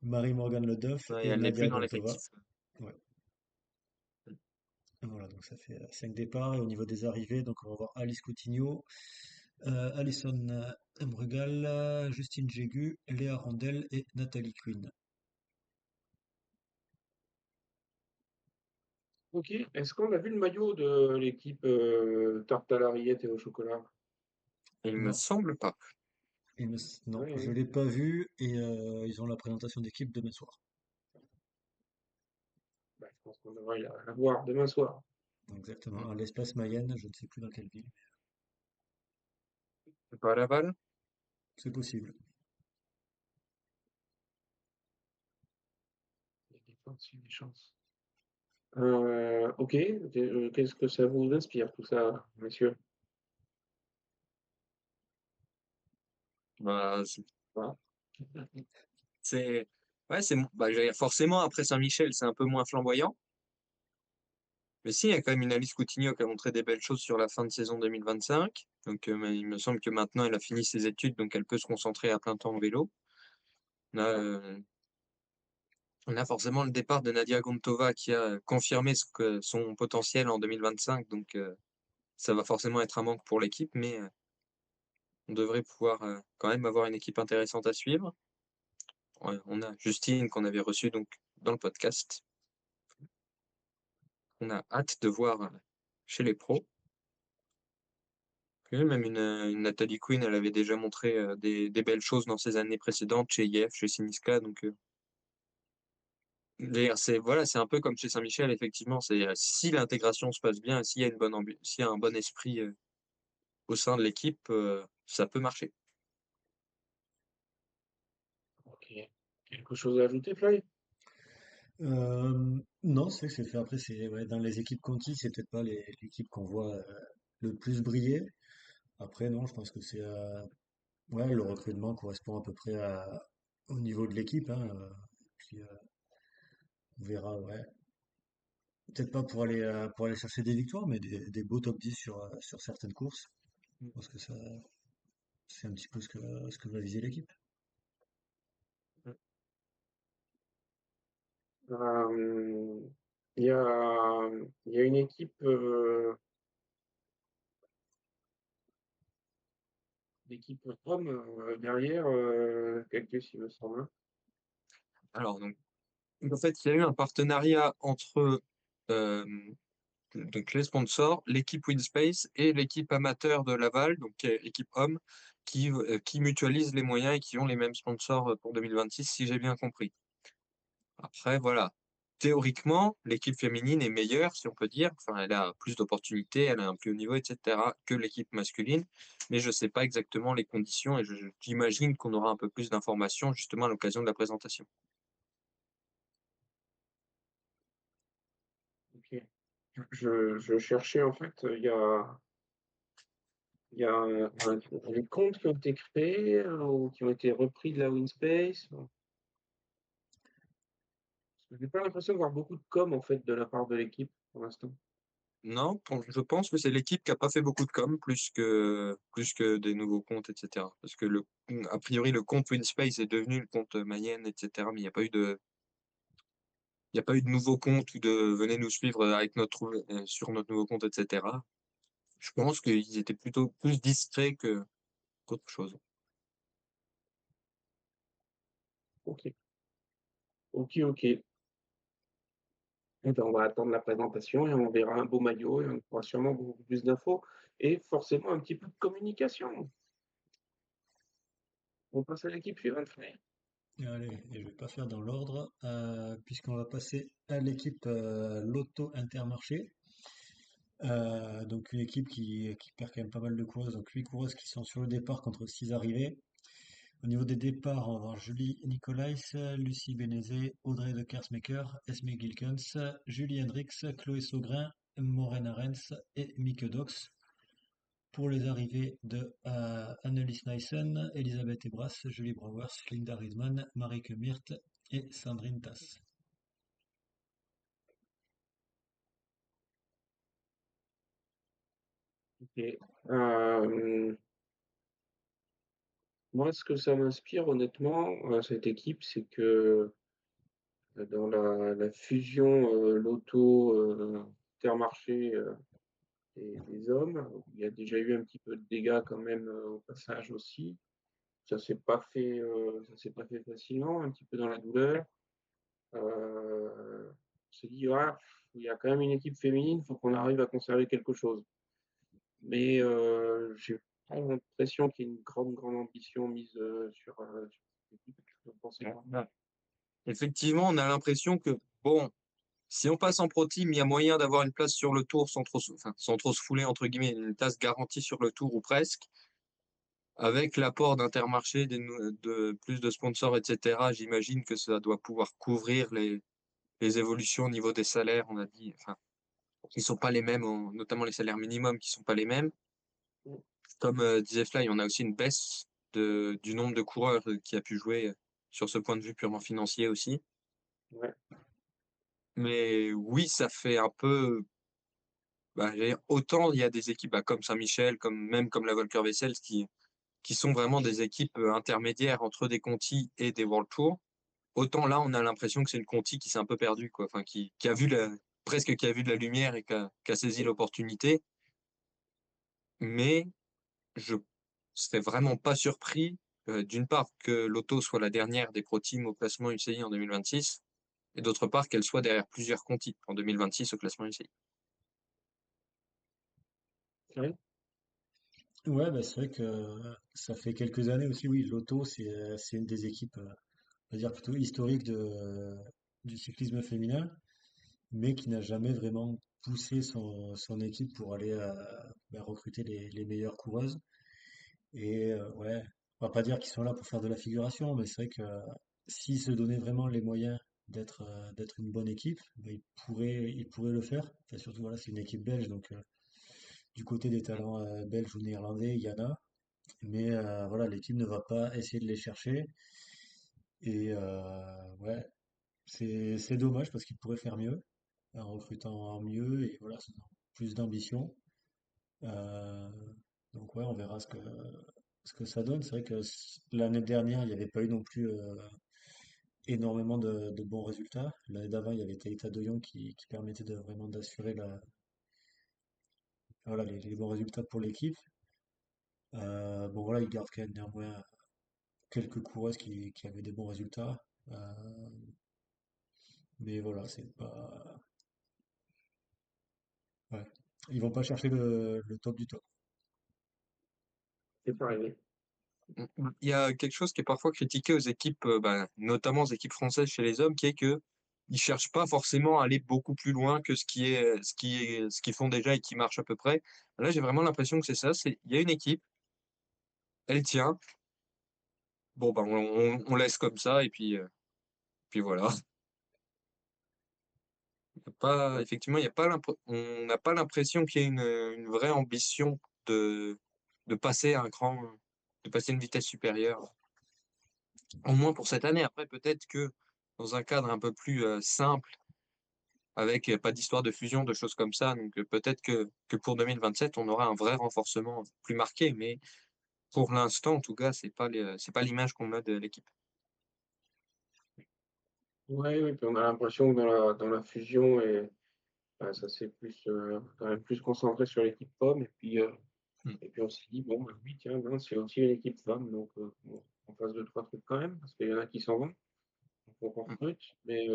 Marie-Morgane Ledeuf Ouais, et et elle n'est plus Nadia dans Gontova. l'effectif. Ouais. Voilà, donc ça fait 5 départs. Et au niveau des arrivées, donc on va voir Alice Coutinho, Alison Mbrugal, Justine Jégu, Léa Rondel et Nathalie Quinn. Ok, est-ce qu'on a vu le maillot de l'équipe tarte à la rillette et au chocolat? Il me Non, semble pas. non, Oui, je oui. l'ai pas vu et ils ont la présentation d'équipe demain soir. Bah, je pense qu'on devrait la voir demain soir. Exactement, à l'espace Mayenne, je ne sais plus dans quelle ville. C'est pas à Laval? C'est possible. Il y a des fortes des chances. Ok, qu'est-ce que ça vous inspire tout ça, messieurs? Bah, Voilà. c'est, ouais, bah, j'allais dire, forcément, après Saint-Michel, c'est un peu moins flamboyant. Mais si, il y a quand même une Alice Coutinho qui a montré des belles choses sur la fin de saison 2025. Donc, mais il me semble que maintenant, elle a fini ses études, donc elle peut se concentrer à plein temps au vélo. On a, euh, on a forcément le départ de Nadia Gontova qui a confirmé son potentiel en 2025. Donc, ça va forcément être un manque pour l'équipe, mais on devrait pouvoir quand même avoir une équipe intéressante à suivre. Ouais, on a Justine qu'on avait reçue donc dans le podcast. On a hâte de voir chez les pros. Oui, même une Nathalie Quinn, elle avait déjà montré des belles choses dans ses années précédentes chez IF, chez Siniska. Donc, d'ailleurs, c'est un peu comme chez Saint-Michel, effectivement. C'est si l'intégration se passe bien, s'il y a s'il y a un bon esprit au sein de l'équipe, ça peut marcher. Ok. Quelque chose à ajouter, Fly? Non, c'est vrai que c'est fait. Après, c'est ouais, dans les équipes Conti, c'est peut-être pas l'équipe qu'on voit le plus briller. Après, non, je pense que c'est ouais, le recrutement correspond à peu près au niveau de l'équipe, hein, puis on verra, ouais. Peut-être pas pour aller chercher des victoires, mais des beaux top 10 sur certaines courses. Je pense que ça, c'est un petit peu ce que va viser l'équipe. Euh, Il y a, il y a une équipe, l'équipe homme derrière Cactus, il me semble, hein. Alors, donc, en fait, il y a eu un partenariat entre euh, donc les sponsors, l'équipe Winspace et l'équipe amateur de Laval, donc équipe homme, qui mutualisent les moyens et qui ont les mêmes sponsors pour 2026, si j'ai bien compris. Après, voilà. Théoriquement, l'équipe féminine est meilleure, si on peut dire. Enfin, elle a plus d'opportunités, elle a un plus haut niveau, etc., que l'équipe masculine. Mais je ne sais pas exactement les conditions et j'imagine qu'on aura un peu plus d'informations justement à l'occasion de la présentation. Ok. Je cherchais en fait, il y a des comptes qui ont été créés ou qui ont été repris de la Winspace. Je n'ai pas l'impression de voir beaucoup de com en fait de la part de l'équipe pour l'instant. Non, je pense que c'est l'équipe qui a pas fait beaucoup de com plus que des nouveaux comptes, et cetera. Parce que a priori, le compte Winspace est devenu le compte Mayenne, et cetera, mais il y a pas eu de nouveau compte ou de venez nous suivre avec sur notre nouveau compte, et cetera. Je pense qu'ils étaient plutôt plus discrets qu'autre chose. Ok, ok. Eh ben, on va attendre la présentation et on verra un beau maillot et on aura sûrement beaucoup plus d'infos et forcément un petit peu de communication. On passe à l'équipe suivante, frère. Allez, et je vais pas faire dans l'ordre, puisqu'on va passer à l'équipe Lotto Intermarché. Donc une équipe qui perd quand même pas mal de coureuses, donc 8 coureuses qui sont sur le départ contre 6 arrivées. Au niveau des départs, on va voir Julie Nicolais, Lucie Bénézé, Audrey de Kersmaker, Esme Gilkens, Julie Hendricks, Chloé Saugrin, Maureen Arens et Mieke Dox. Pour les arrivées de Annelies Nyssen, Elisabeth Ebras, Julie Brouwers, Linda Riedman, Marieke Mirt et Sandrine Tass. Ok. Euh, Moi, ce que ça m'inspire, honnêtement, cette équipe, c'est que dans la fusion Lotto Intermarché des hommes, il y a déjà eu un petit peu de dégâts quand même au passage aussi. Ça s'est pas fait facilement, un petit peu dans la douleur. On s'est dit, ah, il y a quand même une équipe féminine, il faut qu'on arrive à conserver quelque chose. Mais j'ai pas l'impression qu'il y ait une grande ambition mise sur cette équipe. Je pensais Ouais. Effectivement, on a l'impression que, bon, si on passe en pro team, il y a moyen d'avoir une place sur le tour sans trop se fouler, entre guillemets, une place garantie sur le tour ou presque. Avec l'apport d'Intermarché, de plus de sponsors, etc., j'imagine que ça doit pouvoir couvrir les évolutions au niveau des salaires, on a dit. Enfin, qui sont pas les mêmes, notamment les salaires minimums qui sont pas les mêmes. Comme disait Fly, on a aussi une baisse du nombre de coureurs qui a pu jouer sur ce point de vue purement financier aussi. ouais, Mais oui, ça fait un peu. Bah, autant il y a des équipes comme Saint-Michel, même comme la Volker Wessels, qui sont vraiment des équipes intermédiaires entre des Conti et des World Tour. Autant là, on a l'impression que c'est une Conti qui s'est un peu perdue, quoi. Enfin, qui a vu presque qui a vu de la lumière et qui a saisi l'opportunité. Mais je serais vraiment pas surpris, d'une part, que l'auto soit la dernière des pro teams au classement UCI en 2026, et d'autre part, qu'elle soit derrière plusieurs Conti en 2026 au classement UCI. ouais, Ouais, bah, c'est vrai que ça fait quelques années aussi, oui, Lotto, c'est une des équipes, on va dire plutôt historiques du cyclisme féminin, mais qui n'a jamais vraiment poussé son équipe pour aller recruter les meilleures coureuses. Et ouais, on va pas dire qu'ils sont là pour faire de la figuration, mais c'est vrai que s'ils se donnaient vraiment les moyens d'être une bonne équipe, bah, ils pourraient le faire. Enfin, surtout, voilà, c'est une équipe belge, donc du côté des talents belges ou néerlandais, il y en a. Mais voilà, l'équipe ne va pas essayer de les chercher. Et ouais, c'est dommage parce qu'ils pourraient faire mieux en recrutant mieux et voilà, plus d'ambition. Euh, donc ouais, on verra ce que ça donne. C'est vrai que l'année dernière, il n'y avait pas eu non plus énormément de bons résultats. L'année d'avant, il y avait Taïta Doyon qui permettait de vraiment d'assurer voilà, les bons résultats pour l'équipe. Bon voilà, il garde quand même néanmoins quelques coureuses qui avaient des bons résultats. Mais voilà, c'est pas. Ouais. Ils vont pas chercher le top du top. c'est pas arrivé. Il y a quelque chose qui est parfois critiqué aux équipes, notamment aux équipes françaises chez les hommes, qui est que ils cherchent pas forcément à aller beaucoup plus loin que ce qu'ils font déjà et qui marche à peu près. Là, j'ai vraiment l'impression que c'est ça. Il y a une équipe, elle tient. Bon, ben, on laisse comme ça et puis voilà. Ouais. Effectivement, il y a pas on n'a pas l'impression qu'il y ait une vraie ambition de, de passer de passer une vitesse supérieure. Au moins pour cette année. Après, peut-être que dans un cadre un peu plus simple, avec pas d'histoire de fusion, de choses comme ça. Donc peut-être que pour 2027, on aura un vrai renforcement plus marqué, mais pour l'instant, en tout cas, c'est pas l'image qu'on a de l'équipe. Ouais, oui, puis on a l'impression que dans la fusion, ça s'est quand même plus concentré sur l'équipe pomme. Mm. Et puis on s'est dit, bon, bah oui, tiens, mince, il y a aussi une équipe femme, donc on fasse deux, trois trucs quand même, parce qu'il y en a qui s'en vont, donc on Mm. recrute. Mais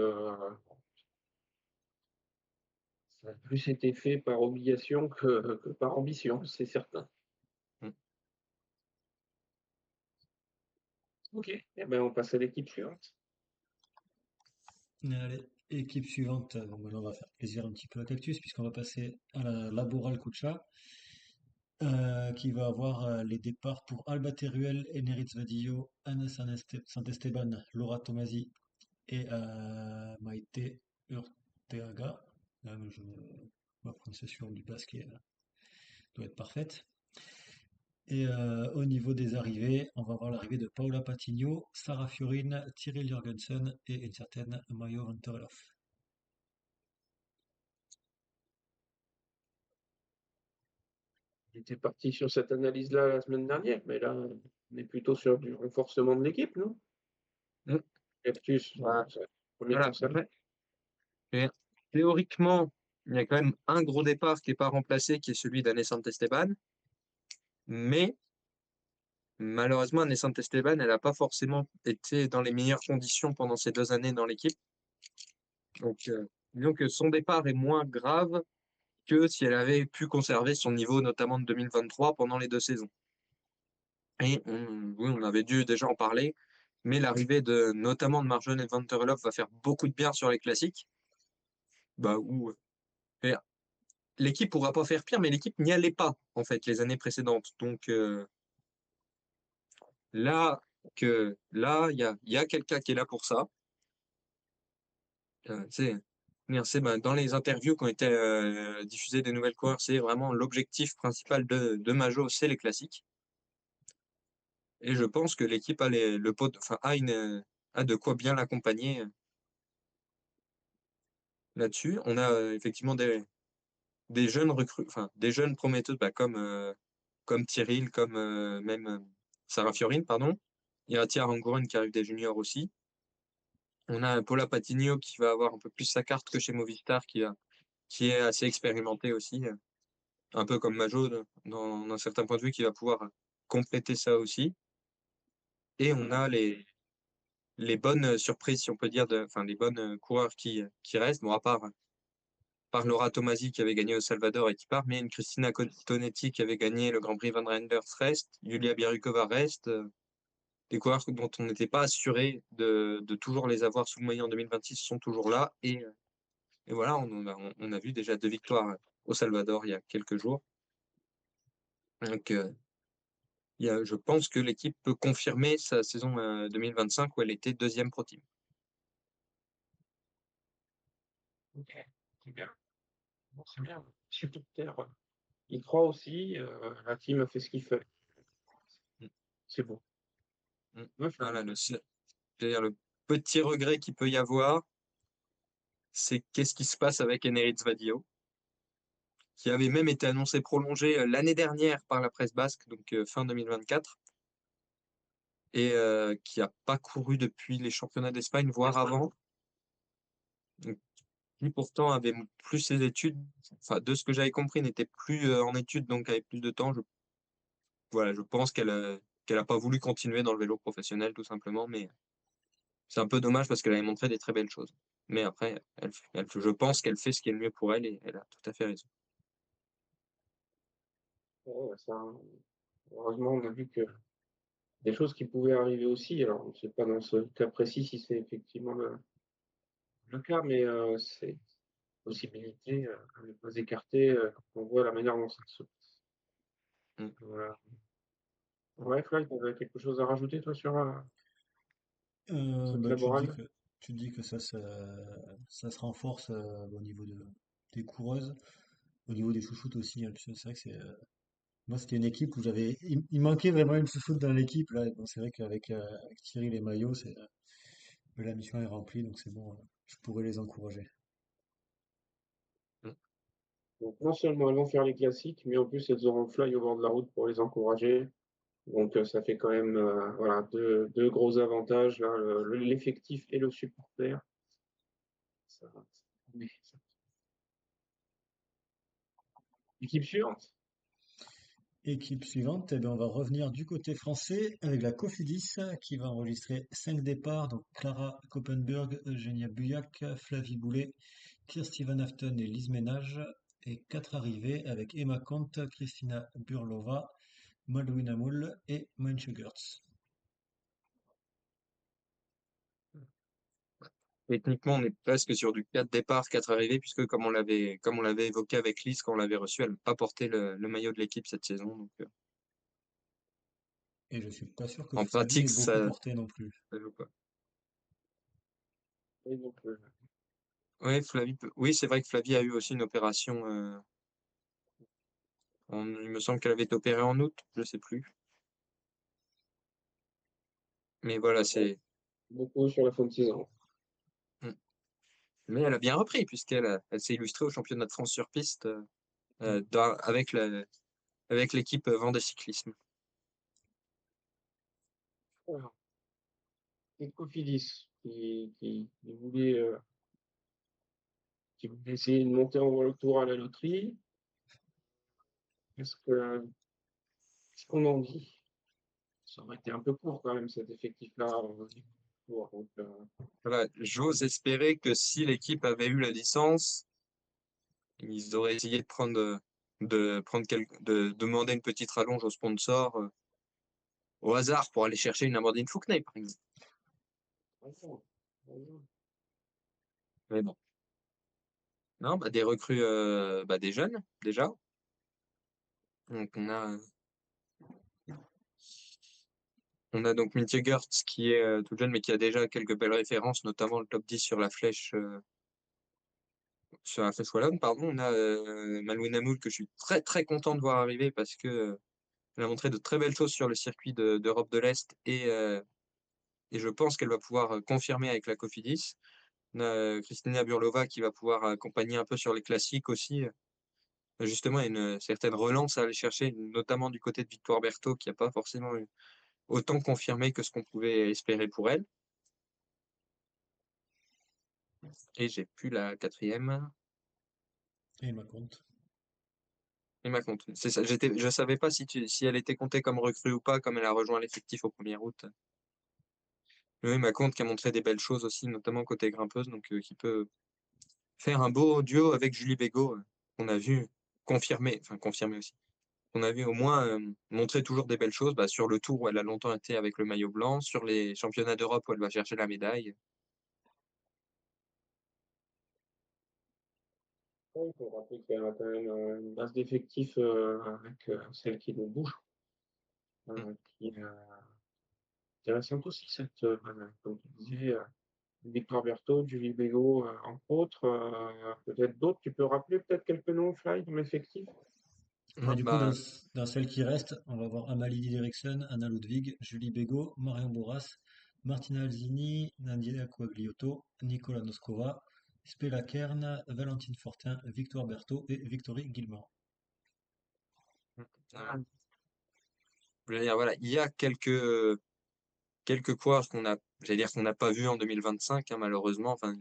ça a plus été fait par obligation que par ambition, c'est certain. Mm. Ok, eh ben, on passe à l'équipe suivante. Allez, équipe suivante. Bon, maintenant, on va faire plaisir un petit peu à Cactus, puisqu'on va passer à la Laboral Cucha, qui va avoir les départs pour Alba Teruel, Eneritz Vadillo, Anna Santesteban, Laura Tomasi et Maite Urteaga. Là, ma prononciation du basque doit être parfaite. Et au niveau des arrivées, on va voir l'arrivée de Paula Patigno, Sarah Fiorin, Tyrell Jorgensen et une certaine Mayo Vanterlof. On était parti sur cette analyse-là la semaine dernière, mais là, on est plutôt sur du renforcement de l'équipe, non? Mm. Cactus, Voilà. on est Voilà. concerné. Et théoriquement, il y a quand même un gros départ qui n'est pas remplacé, qui est celui d'Anne Esteban. Mais malheureusement, Anne Esteban, elle n'a pas forcément été dans les meilleures conditions pendant ces 2 années dans l'équipe. Donc, disons que son départ est moins grave que si elle avait pu conserver son niveau, notamment de 2023, pendant les 2 saisons. Et oui, on avait dû déjà en parler, mais l'arrivée notamment de Marjolaine et Van Terlof va faire beaucoup de bien sur les classiques. Bah, où et l'équipe pourra pas faire pire, mais l'équipe n'y allait pas, en fait, les années précédentes. Donc là, il y a quelqu'un qui est là pour ça. C'est dans les interviews qui ont été diffusées des nouvelles coureurs, c'est vraiment l'objectif principal de Majo, c'est les classiques. Et je pense que l'équipe a enfin, a de quoi bien l'accompagner là-dessus. On a effectivement des jeunes recrues, enfin des jeunes prometteuses, bah, comme Tyrell, comme même Sarah Fiorin, pardon. Iratia Rangoren qui arrive des juniors aussi. On a Paula Patigno qui va avoir un peu plus sa carte que chez Movistar, qui est assez expérimenté aussi, un peu comme Majo dans un certain point de vue, qui va pouvoir compléter ça aussi. Et on a les bonnes surprises, si on peut dire, enfin les bonnes coureurs qui restent. Bon, par Laura Tomasi qui avait gagné au Salvador et qui part, mais une Cristina Tonetti qui avait gagné le Grand Prix Van Renders reste, Julia Bierukova reste, des coureurs dont on n'était pas assuré de toujours les avoir sous le maillot en 2026 sont toujours là. Et voilà, on a vu déjà 2 victoires au Salvador il y a quelques jours. Donc, je pense que l'équipe peut confirmer sa saison 2025 où elle était deuxième pro team. Ok, c'est bien. Bon, c'est bien. Supporter, il croit aussi, la team a fait ce qu'il fait. Mm, C'est bon. mm. Ouais, Voilà, c'est-à-dire le petit regret qu'il peut y avoir, c'est qu'est-ce qui se passe avec Eneritz Vadio, qui avait même été annoncé prolongé l'année dernière par la presse basque, donc fin 2024, et qui n'a pas couru depuis les championnats d'Espagne, voire avant. Donc, qui pourtant avait plus ses études, enfin de ce que j'avais compris, n'était plus en études, donc avait plus de temps. Voilà, je pense qu'elle a pas voulu continuer dans le vélo professionnel, tout simplement, mais c'est un peu dommage parce qu'elle avait montré des très belles choses. Mais après, je pense qu'elle fait ce qui est le mieux pour elle et elle a tout à fait raison. ouais, heureusement, on a vu que des choses qui pouvaient arriver aussi. Alors, on ne sait pas dans ce cas précis si c'est effectivement le cas, mais c'est une possibilité à ne pas écarter quand on voit la manière dont ça se passe. Mm. Voilà. Ouais, Fly, tu avais quelque chose à rajouter, toi, sur cette Bah, laborale? tu dis que ça se renforce au niveau des coureuses, au niveau des chouchoutes aussi, hein, parce que c'est vrai que moi c'était une équipe où il manquait vraiment une chouchoute dans l'équipe là. Bon, c'est vrai avec Thierry les maillots, la mission est remplie, donc c'est bon, je pourrais les encourager. Donc, non seulement elles vont faire les classiques, mais en plus elles auront le fly au bord de la route pour les encourager. Donc ça fait quand même voilà, deux gros avantages, là, l'effectif et le supporter. Ça, oui, ça. Équipe suivante. Équipe suivante, eh bien, on va revenir du côté français avec la Cofidis qui va enregistrer 5 départs. Donc Clara Koppenberg, Eugénia Buyac, Flavie Boulet, Kirsty Van Aften et Lise Ménage. Et 4 arrivées avec Emma Comte, Christina Burlova, Malouine Moul et Mönch Gertz. Techniquement, on est presque sur du 4 départs, 4 arrivées, puisque comme on l'avait évoqué avec Lise quand on l'avait reçu, elle n'a pas porté le maillot de l'équipe cette saison. Donc, Et je suis pas sûr que en Flavie pratique, ait beaucoup ça porté non plus. joue pas. Et donc, Ouais, oui, c'est vrai que Flavie a eu aussi une opération. Il me semble qu'elle avait été opérée en août, je sais plus. Mais voilà, c'est. beaucoup sur la fin de saison. Mm. Mais elle a bien repris, puisqu'elle s'est illustrée au championnat de France sur piste avec l'équipe Vendée Cyclisme. Voilà. Et Cofidis qui voulait essayer de monter en le tour à la loterie. Qu'est-ce qu'on en dit? Ça aurait été un peu court quand même cet effectif-là. Donc, Voilà, j'ose espérer que si l'équipe avait eu la licence, ils auraient essayé de demander une petite rallonge au sponsor au hasard pour aller chercher une Amandine Fouquenet, par exemple. raison, raison. Mais bon. Non, bah, des recrues, des jeunes, déjà. Donc, on a donc Mintje Gertz qui est toute jeune, mais qui a déjà quelques belles références, notamment le top 10 sur la flèche wallonne, pardon. On a Malouine Amoul que je suis très très content de voir arriver parce que elle a montré de très belles choses sur le circuit d'Europe de l'Est et je pense qu'elle va pouvoir confirmer avec la Cofidis. On a Kristina Burlova qui va pouvoir accompagner un peu sur les classiques aussi. Justement, il y a une certaine relance à aller chercher, notamment du côté de Victoire Berthaud, qui n'a pas forcément eu autant confirmé que ce qu'on pouvait espérer pour elle. Et j'ai plus la quatrième. Et ma compte. Emma Comte. C'est ça. Je savais pas si elle était comptée comme recrue ou pas, comme elle a rejoint l'effectif au 1er août. Mais oui, Emma Comte qui a montré des belles choses aussi, notamment côté grimpeuse, donc qui peut faire un beau duo avec Julie Bégaud, qu'on a vu confirmer aussi. On a vu au moins montrer toujours des belles choses sur le tour où elle a longtemps été avec le maillot blanc, sur les championnats d'Europe où elle va chercher la médaille. Ouais, il faut rappeler qu'elle a quand même une base d'effectifs avec celle qui nous bouge, Mm. qui est intéressante aussi, comme tu disais, Victoire Berthaud, Julie Bégaud, entre autres, peut-être d'autres. Tu peux rappeler peut-être quelques noms, Fly, dans l'effectif? Ouais, Ah, du coup, dans celles qui restent, on va voir Amalie Dideriksen, Anna Ludwig, Julie Bégaud, Marion Bourras, Martina Alzini, Nadia Quagliotto, Nicola Noskova, Spela Kern, Valentine Fortin, Victoire Berthaud et Victorie Guillemot. ah, je veux dire, voilà, il y a quelques coureurs j'allais dire qu'on n'a pas vu en 2025, hein, malheureusement. Enfin,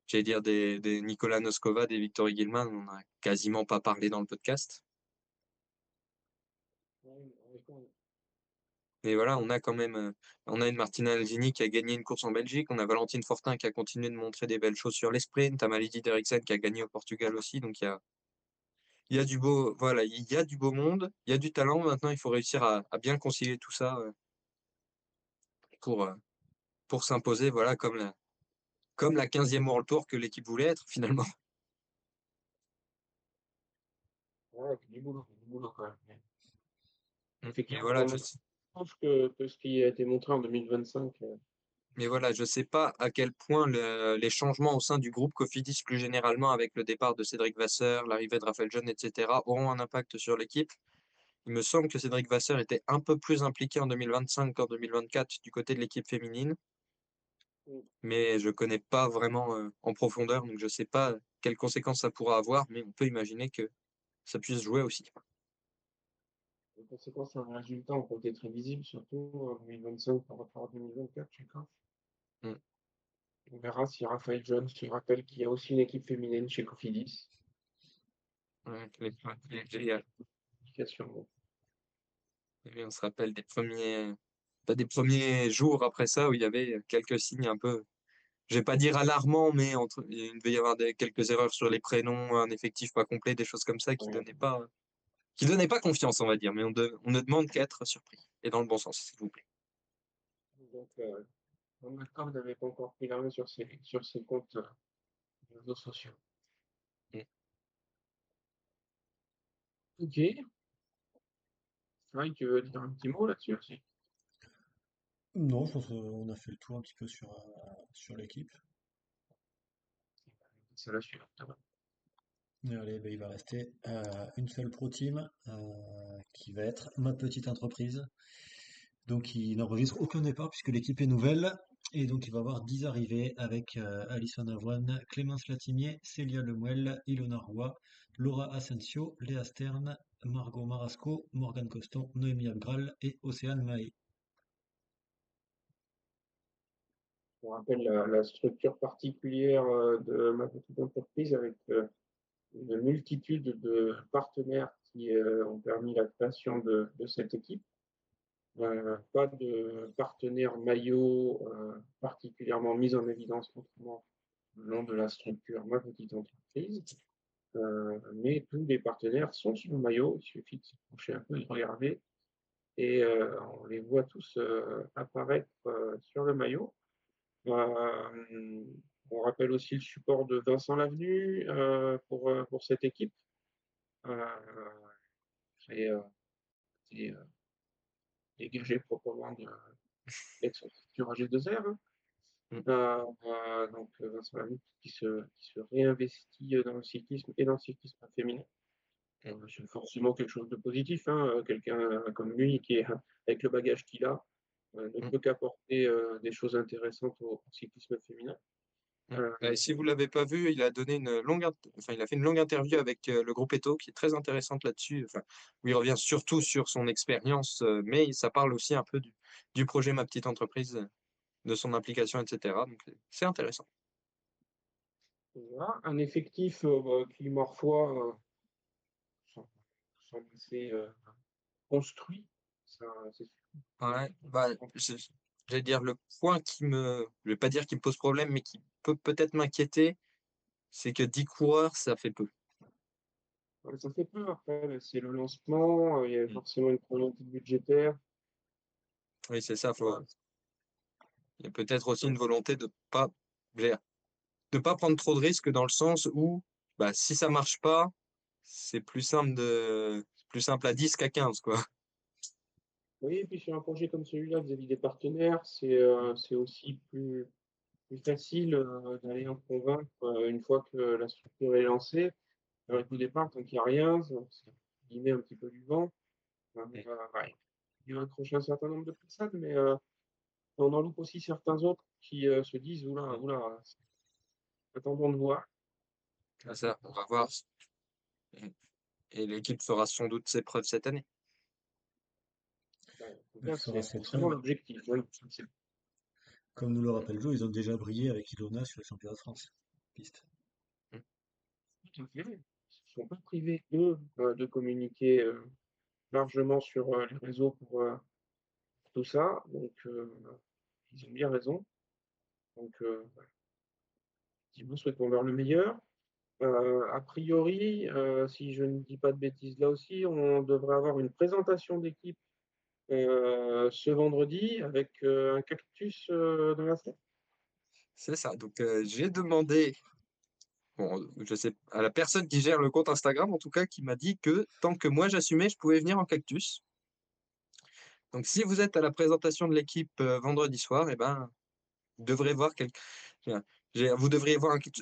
j'allais dire des Nicolas Noskova, des Victory Gilman, on n'a quasiment pas parlé dans le podcast. Mais voilà, on a quand même, on a une Martina Alzini qui a gagné une course en Belgique, on a Valentine Fortin qui a continué de montrer des belles choses sur les sprints, Amalie Dideriksen qui a gagné au Portugal aussi, donc il y a du beau, voilà, il y a du beau monde, il y a du talent. Maintenant, il faut réussir à bien concilier tout ça pour, euh, pour s'imposer, voilà, comme la 15e World Tour que l'équipe voulait être finalement. Ouais, du boulot quand même. Mais Effectivement, voilà, pour le moment, je trouve que ce qui a été montré en 2025, je sais pas à quel point les changements au sein du groupe Cofidis plus généralement avec le départ de Cédric Vasseur, l'arrivée de Raphaël Jeune, etc. auront un impact sur l'équipe. Il me semble que Cédric Vasseur était un peu plus impliqué en 2025 qu'en 2024 du côté de l'équipe féminine. mais je connais pas vraiment en profondeur, donc je sais pas quelles conséquences ça pourra avoir, mais on peut imaginer que ça puisse jouer aussi. Les conséquences sur le résultat ont été très visibles, surtout en 2025 par rapport à 2024, je crois. Mm. On verra si Raphaël Jones, je rappelle qu'il y a aussi une équipe féminine chez Cofidis. Ouais, les- Application. et on se rappelle des premiers jours après ça où il y avait quelques signes un peu, je vais pas dire alarmants, mais il devait y avoir quelques erreurs sur les prénoms, un effectif pas complet, des choses comme ça qui donnaient pas confiance, on va dire. Mais on ne demande qu'à être surpris et dans le bon sens, s'il vous plaît. Donc, Omar n'avait pas encore pris la main sur ses comptes réseaux sociaux. Mm. Ok. Ouais, tu veux dire un petit mot là-dessus aussi? Non, je pense qu'on a fait le tour un petit peu sur l'équipe. C'est la suivante. Et allez, ben, il va rester une seule pro team qui va être ma petite entreprise. Donc il n'enregistre aucun départ puisque l'équipe est nouvelle. Et donc il va avoir 10 arrivées avec Alison Avoine, Clémence Latimier, Célia Lemuel, Ilona Roy, Laura Asensio, Léa Stern, Margot Marasco, Morgane Coston, Noémie Abgral et Océane Mahé. On rappelle la structure particulière de ma petite entreprise avec une multitude de partenaires qui ont permis la création de cette équipe. Pas de partenaire maillot particulièrement mis en évidence autrement le nom de la structure ma petite entreprise. Mais tous les partenaires sont sur le maillot, il suffit de se pencher un peu et de regarder, et on les voit tous apparaître sur le maillot. On rappelle aussi le support de Vincent Lavenu pour cette équipe. Euh, et, et, dégagé proprement de l'ex-structure AG2R. Hein. Mm. Donc Vincent Lavenu qui se réinvestit dans le cyclisme et dans le cyclisme féminin. C'est forcément quelque chose de positif. Hein. Quelqu'un comme lui, qui est avec le bagage qu'il a, ne Mm. peut qu'apporter des choses intéressantes au cyclisme féminin. Et si vous l'avez pas vu, il a donné il a fait une longue interview avec le groupe Eto qui est très intéressante là-dessus. Enfin, où il revient surtout sur son expérience, mais ça parle aussi un peu du projet Ma Petite Entreprise, de son implication, etc. Donc c'est intéressant. Voilà. Un effectif qui, ma foi, semble assez construit. Ça, c'est Ouais, bah, j'allais dire le point je vais pas dire qui me pose problème, mais qui peut peut-être m'inquiéter, c'est que 10 coureurs, ça fait peu. ça fait peur. Après, c'est le lancement. Il y a Mm. forcément une problématique budgétaire. Oui, c'est ça. Voilà. Il y a peut-être aussi une volonté de pas prendre trop de risques dans le sens où, bah, si ça marche pas, c'est plus simple à 10 qu'à 15, quoi. Oui, et puis sur un projet comme celui-là, vis-à-vis des partenaires, c'est aussi plus facile d'aller en convaincre une fois que la structure est lancée. Alors, au départ, tant qu'il n'y a rien, ça y met un petit peu du vent. Ouais, il va accrocher un certain nombre de personnes, mais on en loupe aussi certains autres qui se disent, oula, oula, attendons de voir. Ah, ça, on va voir. Et l'équipe fera sans doute ses preuves cette année. Ouais, en tout Elle cas, fera c'est ses forcément preuves. l'objectif. Oui, Comme nous le rappelle Joe, ils ont déjà brillé avec Ilona sur le championnat de France. Piste. tout à fait. Ils ne se sont pas privés, eux, de communiquer largement sur les réseaux pour tout ça. Donc, ils ont bien raison. Donc, souhaitons leur le meilleur. A priori, si je ne dis pas de bêtises là aussi, on devrait avoir une présentation d'équipe ce vendredi avec un cactus dans la salle. C'est ça. Donc, j'ai demandé, bon, je sais, à la personne qui gère le compte Instagram, en tout cas, qui m'a dit que tant que moi j'assumais, je pouvais venir en cactus. Donc, si vous êtes à la présentation de l'équipe vendredi soir, eh ben, vous devrez voir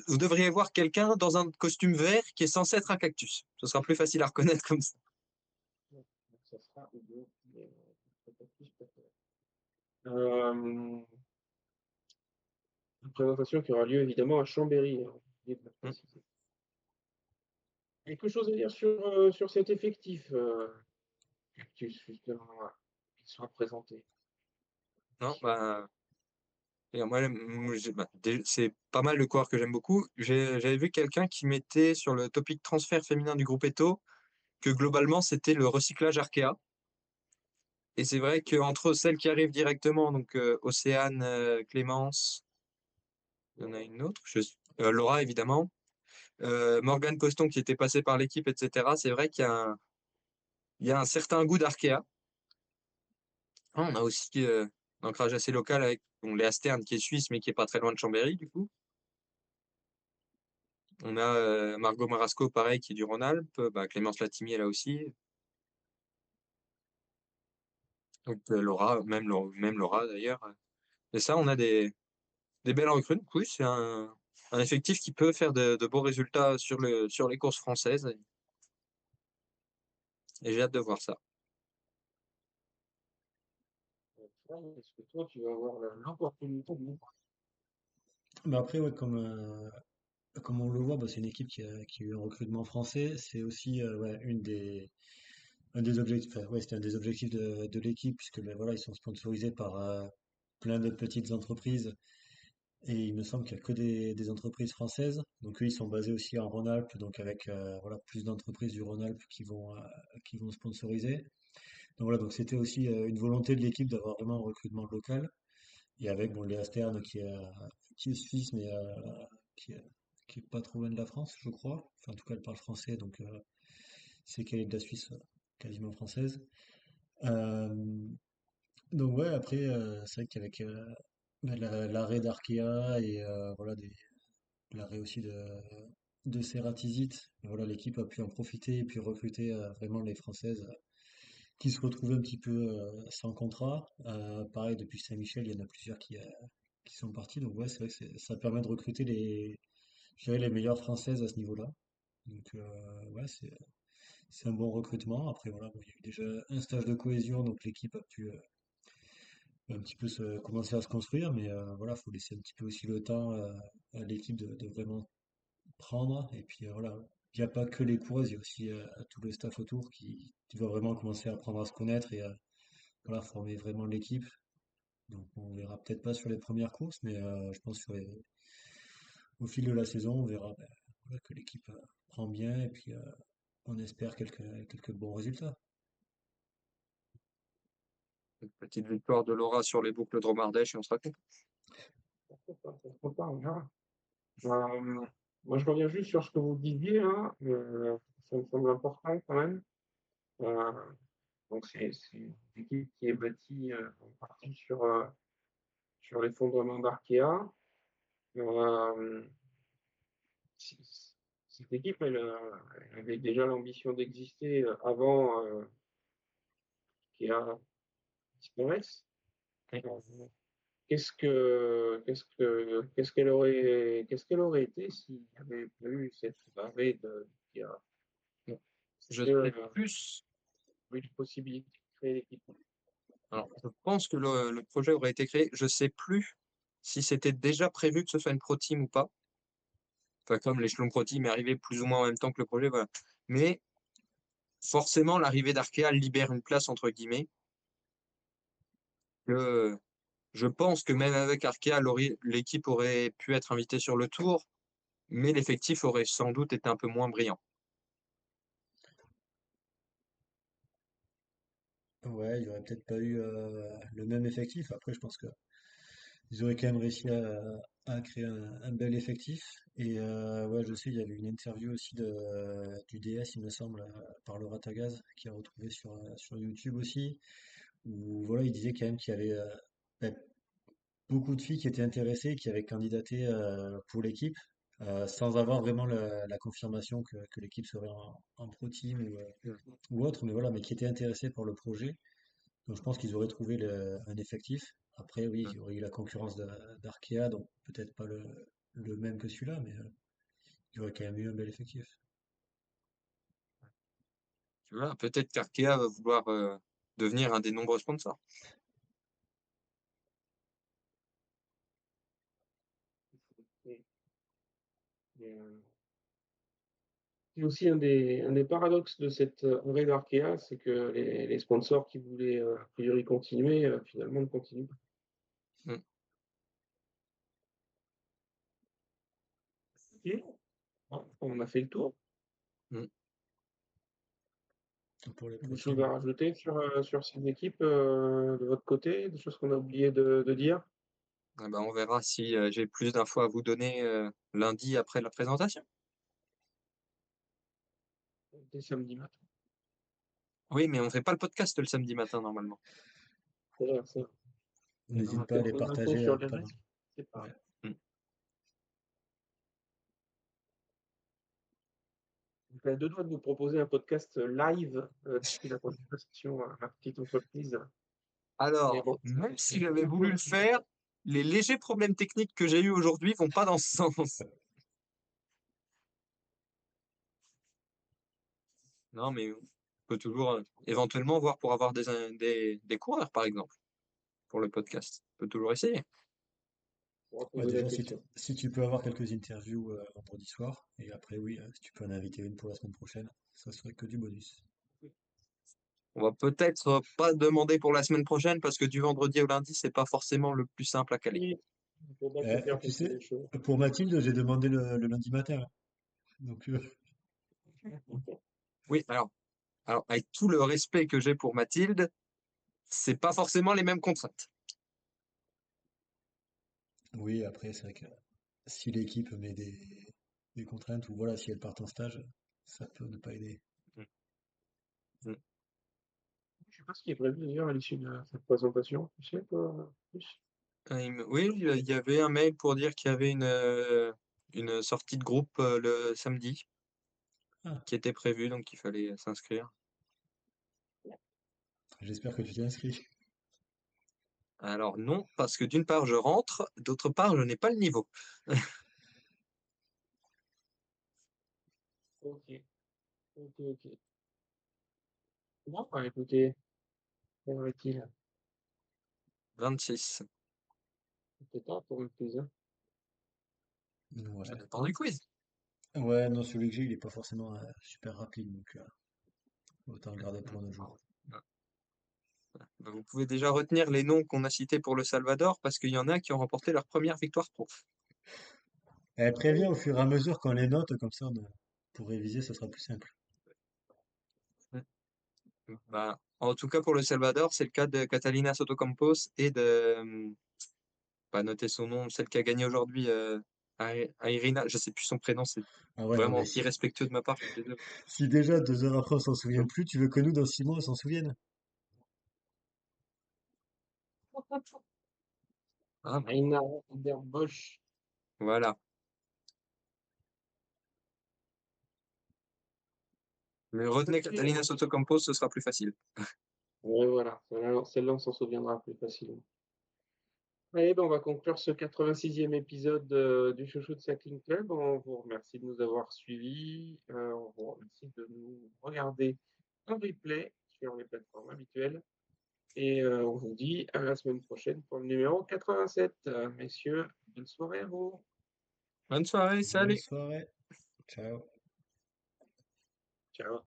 vous devriez voir quelqu'un dans un costume vert qui est censé être un cactus. Ce sera plus facile à reconnaître comme ça. Donc, ça sera au deux, mais, cactus peut-être. Euh, présentation qui aura lieu évidemment à Chambéry, hein, j'ai oublié de le Mmh. préciser. Quelque chose à dire sur cet effectif, Cactus, justement, qui sera présenté? Non, bah, et moi, c'est pas mal de coureurs que j'aime beaucoup. J'avais vu quelqu'un qui mettait sur le topic transfert féminin du groupe Eto que globalement, c'était le recyclage Arkea. Et c'est vrai qu'entre celles qui arrivent directement, donc Océane, Clémence, il y en a une autre, Laura évidemment, Morgane Coston qui était passée par l'équipe, etc. C'est vrai il y a un certain goût d'Arkea. Ah, on a aussi un ancrage assez local avec bon, Léa Stern qui est suisse mais qui est pas très loin de Chambéry du coup. On a Margot Marasco pareil qui est du Rhône-Alpes, bah, Clémence Latimi elle a aussi. Donc Laura, même Laura d'ailleurs. Et ça, on a des belles recrues. Oui, c'est un effectif qui peut faire de beaux résultats sur les courses françaises. Et j'ai hâte de voir ça. Est-ce que toi, tu vas avoir l'opportunité de Mais après, ouais, comme on le voit, bah, c'est une équipe qui a eu un recrutement français. C'est aussi ouais, un des objectifs, enfin, ouais, c'était un des objectifs de l'équipe, puisque ben, voilà, ils sont sponsorisés par plein de petites entreprises. Et il me semble qu'il n'y a que des entreprises françaises. Donc eux, ils sont basés aussi en Rhône-Alpes, donc avec voilà, plus d'entreprises du Rhône-Alpes qui vont sponsoriser. Donc voilà, donc c'était aussi une volonté de l'équipe d'avoir vraiment un recrutement local. Et avec bon, Léa Stern qui est suisse, mais qui, est, qui est pas trop loin de la France, je crois. Enfin, en tout cas, elle parle français, donc c'est qu'elle est de la Suisse quasiment française. Euh, donc ouais, après, c'est vrai qu'avec l'arrêt d'Arkea et voilà, l'arrêt aussi de Ceratizit, voilà, l'équipe a pu en profiter et puis recruter vraiment les Françaises qui se retrouvaient un petit peu sans contrat. Pareil, depuis Saint-Michel, il y en a plusieurs qui sont partis. Donc ouais, c'est vrai que ça permet de recruter je dirais les meilleures Françaises à ce niveau-là. Donc ouais, c'est un bon recrutement. Après voilà, bon, il y a eu déjà un stage de cohésion, donc l'équipe a pu un petit peu commencer à se construire, mais voilà, faut laisser un petit peu aussi le temps à l'équipe de vraiment prendre. Et puis voilà, il n'y a pas que les coureuses, il y a aussi tout le staff autour qui doit vraiment commencer à apprendre à se connaître et à voilà, former vraiment l'équipe. Donc on verra peut-être pas sur les premières courses, mais je pense au fil de la saison, on verra voilà, que l'équipe prend bien et puis on espère quelques bons résultats. Une petite victoire de Laura sur les boucles de Dromardèche et on sera content. pourquoi pas, on verra. Euh, Moi, je reviens juste sur ce que vous disiez, là. Ça me semble important quand même. Euh, donc, c'est une équipe qui est bâtie en partie sur l'effondrement d'Arkea. Euh, c- Cette équipe, elle avait déjà l'ambition d'exister avant qu'Arkea disparaisse. Alors, qu'est-ce qu'elle aurait été s'il n'y avait pas eu cette arrêt d'Arkea? Je Que, sais plus. oui, la possibilité de créer l'équipe. Alors, je pense que le projet aurait été créé. Je sais plus si c'était déjà prévu que ce soit une pro team ou pas. Enfin, comme l'échelon pro team est arrivé plus ou moins en même temps que le projet, voilà. Mais forcément, l'arrivée d'Arkea libère une place entre guillemets. Que je pense que même avec Arkea, l'équipe aurait pu être invitée sur le tour, mais l'effectif aurait sans doute été un peu moins brillant. Ouais, il y aurait peut-être pas eu le même effectif. Après, je pense que ils auraient quand même réussi à créer un bel effectif. Et ouais, je sais, il y avait une interview aussi du DS, il me semble, par Laura Tagaz, qui a retrouvé sur YouTube aussi, où voilà, il disait quand même qu'il y avait ben, beaucoup de filles qui étaient intéressées, qui avaient candidaté pour l'équipe, sans avoir vraiment la confirmation que l'équipe serait en pro team ou autre, mais voilà, mais qui étaient intéressées par le projet. Donc je pense qu'ils auraient trouvé un effectif. Après, oui, il y aurait eu la concurrence d'Arkea, donc peut-être pas le même que celui-là, mais il y aurait quand même eu un bel effectif. Tu vois, peut-être qu'Arkea va vouloir devenir un des nombreux sponsors. Et, c'est aussi un des paradoxes de cette arrêt d'Arkea, c'est que les sponsors qui voulaient a priori continuer, finalement ne continuent pas. Mm. Ok. Bon, on a fait le tour. Mm. Pour les Des choses à prochaines. rajouter sur ces équipes de votre côté, des choses qu'on a oublié de dire Ah bah, on verra si j'ai plus d'infos à vous donner lundi après la présentation. dès samedi matin. Oui, mais on fait pas le podcast le samedi matin normalement. C'est vrai, ça. On N'hésite aura pas à les quelques infos partager sur les pas loin. risques. C'est pareil. Mm. J'ai deux doigts de vous proposer un podcast live depuis la présentation à ma petite entreprise. Mais Alors, bon, même si j'avais voulu le faire, les légers problèmes techniques que j'ai eus aujourd'hui vont pas dans ce sens. Non, mais on peut toujours éventuellement voir pour avoir des coureurs, par exemple, pour le podcast. On peut toujours essayer. on va Ouais, poser la déjà, question. si tu peux avoir quelques interviews vendredi soir, et après, oui, si tu peux en inviter une pour la semaine prochaine, ça serait que du bonus. On va peut-être pas demander pour la semaine prochaine parce que du vendredi au lundi, c'est pas forcément le plus simple à caler. Oui, il faudra se faire Tu passer sais, des choses. pour Mathilde, j'ai demandé le lundi matin. Donc, Oui, alors avec tout le respect que j'ai pour Mathilde, c'est pas forcément les mêmes contraintes. oui, après, c'est vrai que si l'équipe met des contraintes, ou voilà, si elle part en stage, ça peut ne pas aider. Mm. Mm. Je sais pas ce qui est prévu d'ailleurs à l'issue de cette présentation. Tu sais, toi, plus Oui, il y avait un mail pour dire qu'il y avait une sortie de groupe le samedi Ah, qui était prévue, donc il fallait s'inscrire. j'espère que tu t'es inscrit. Alors non, parce que d'une part je rentre, d'autre part je n'ai pas le niveau. Ok, ok. Bon, bah, écoutez, comment va-t-il? 26. C'était tard pour une quiz, hein. Voilà. Ça dépend du quiz. Ouais, non, celui que j'ai, il est pas forcément super rapide, donc autant le garder pour un autre jour. Bah, vous pouvez déjà retenir les noms qu'on a cités pour le Salvador parce qu'il y en a qui ont remporté leur première victoire pro. Elle prévient au fur et à mesure qu'on les note, comme ça, pour réviser, ce sera plus simple. Bah, en tout cas pour le Salvador, c'est le cas de Catalina Sotocampos et de, pas noter son nom, celle qui a gagné aujourd'hui, Irina, je sais plus son prénom, c'est Ah ouais, non, mais vraiment irrespectueux de ma part, je suis désolé. si déjà 2 heures après on s'en souvient plus, tu veux que nous, dans 6 mois, on s'en souvienne? Ah, Aina Bosch. voilà. Mais retenez Ok. Catalina Sotocampos, ce sera plus facile. Ouais, voilà. Celle-là, on s'en souviendra plus facilement. Allez, ben, on va conclure ce 86e épisode du Chouchou de Cycling Club. On vous remercie de nous avoir suivis. On vous remercie de nous regarder en replay sur les plateformes habituelles. Et on vous dit à la semaine prochaine pour le numéro 87. Messieurs, bonne soirée à vous. Bonne soirée, Bonne salut! soirée. Ciao. Ciao.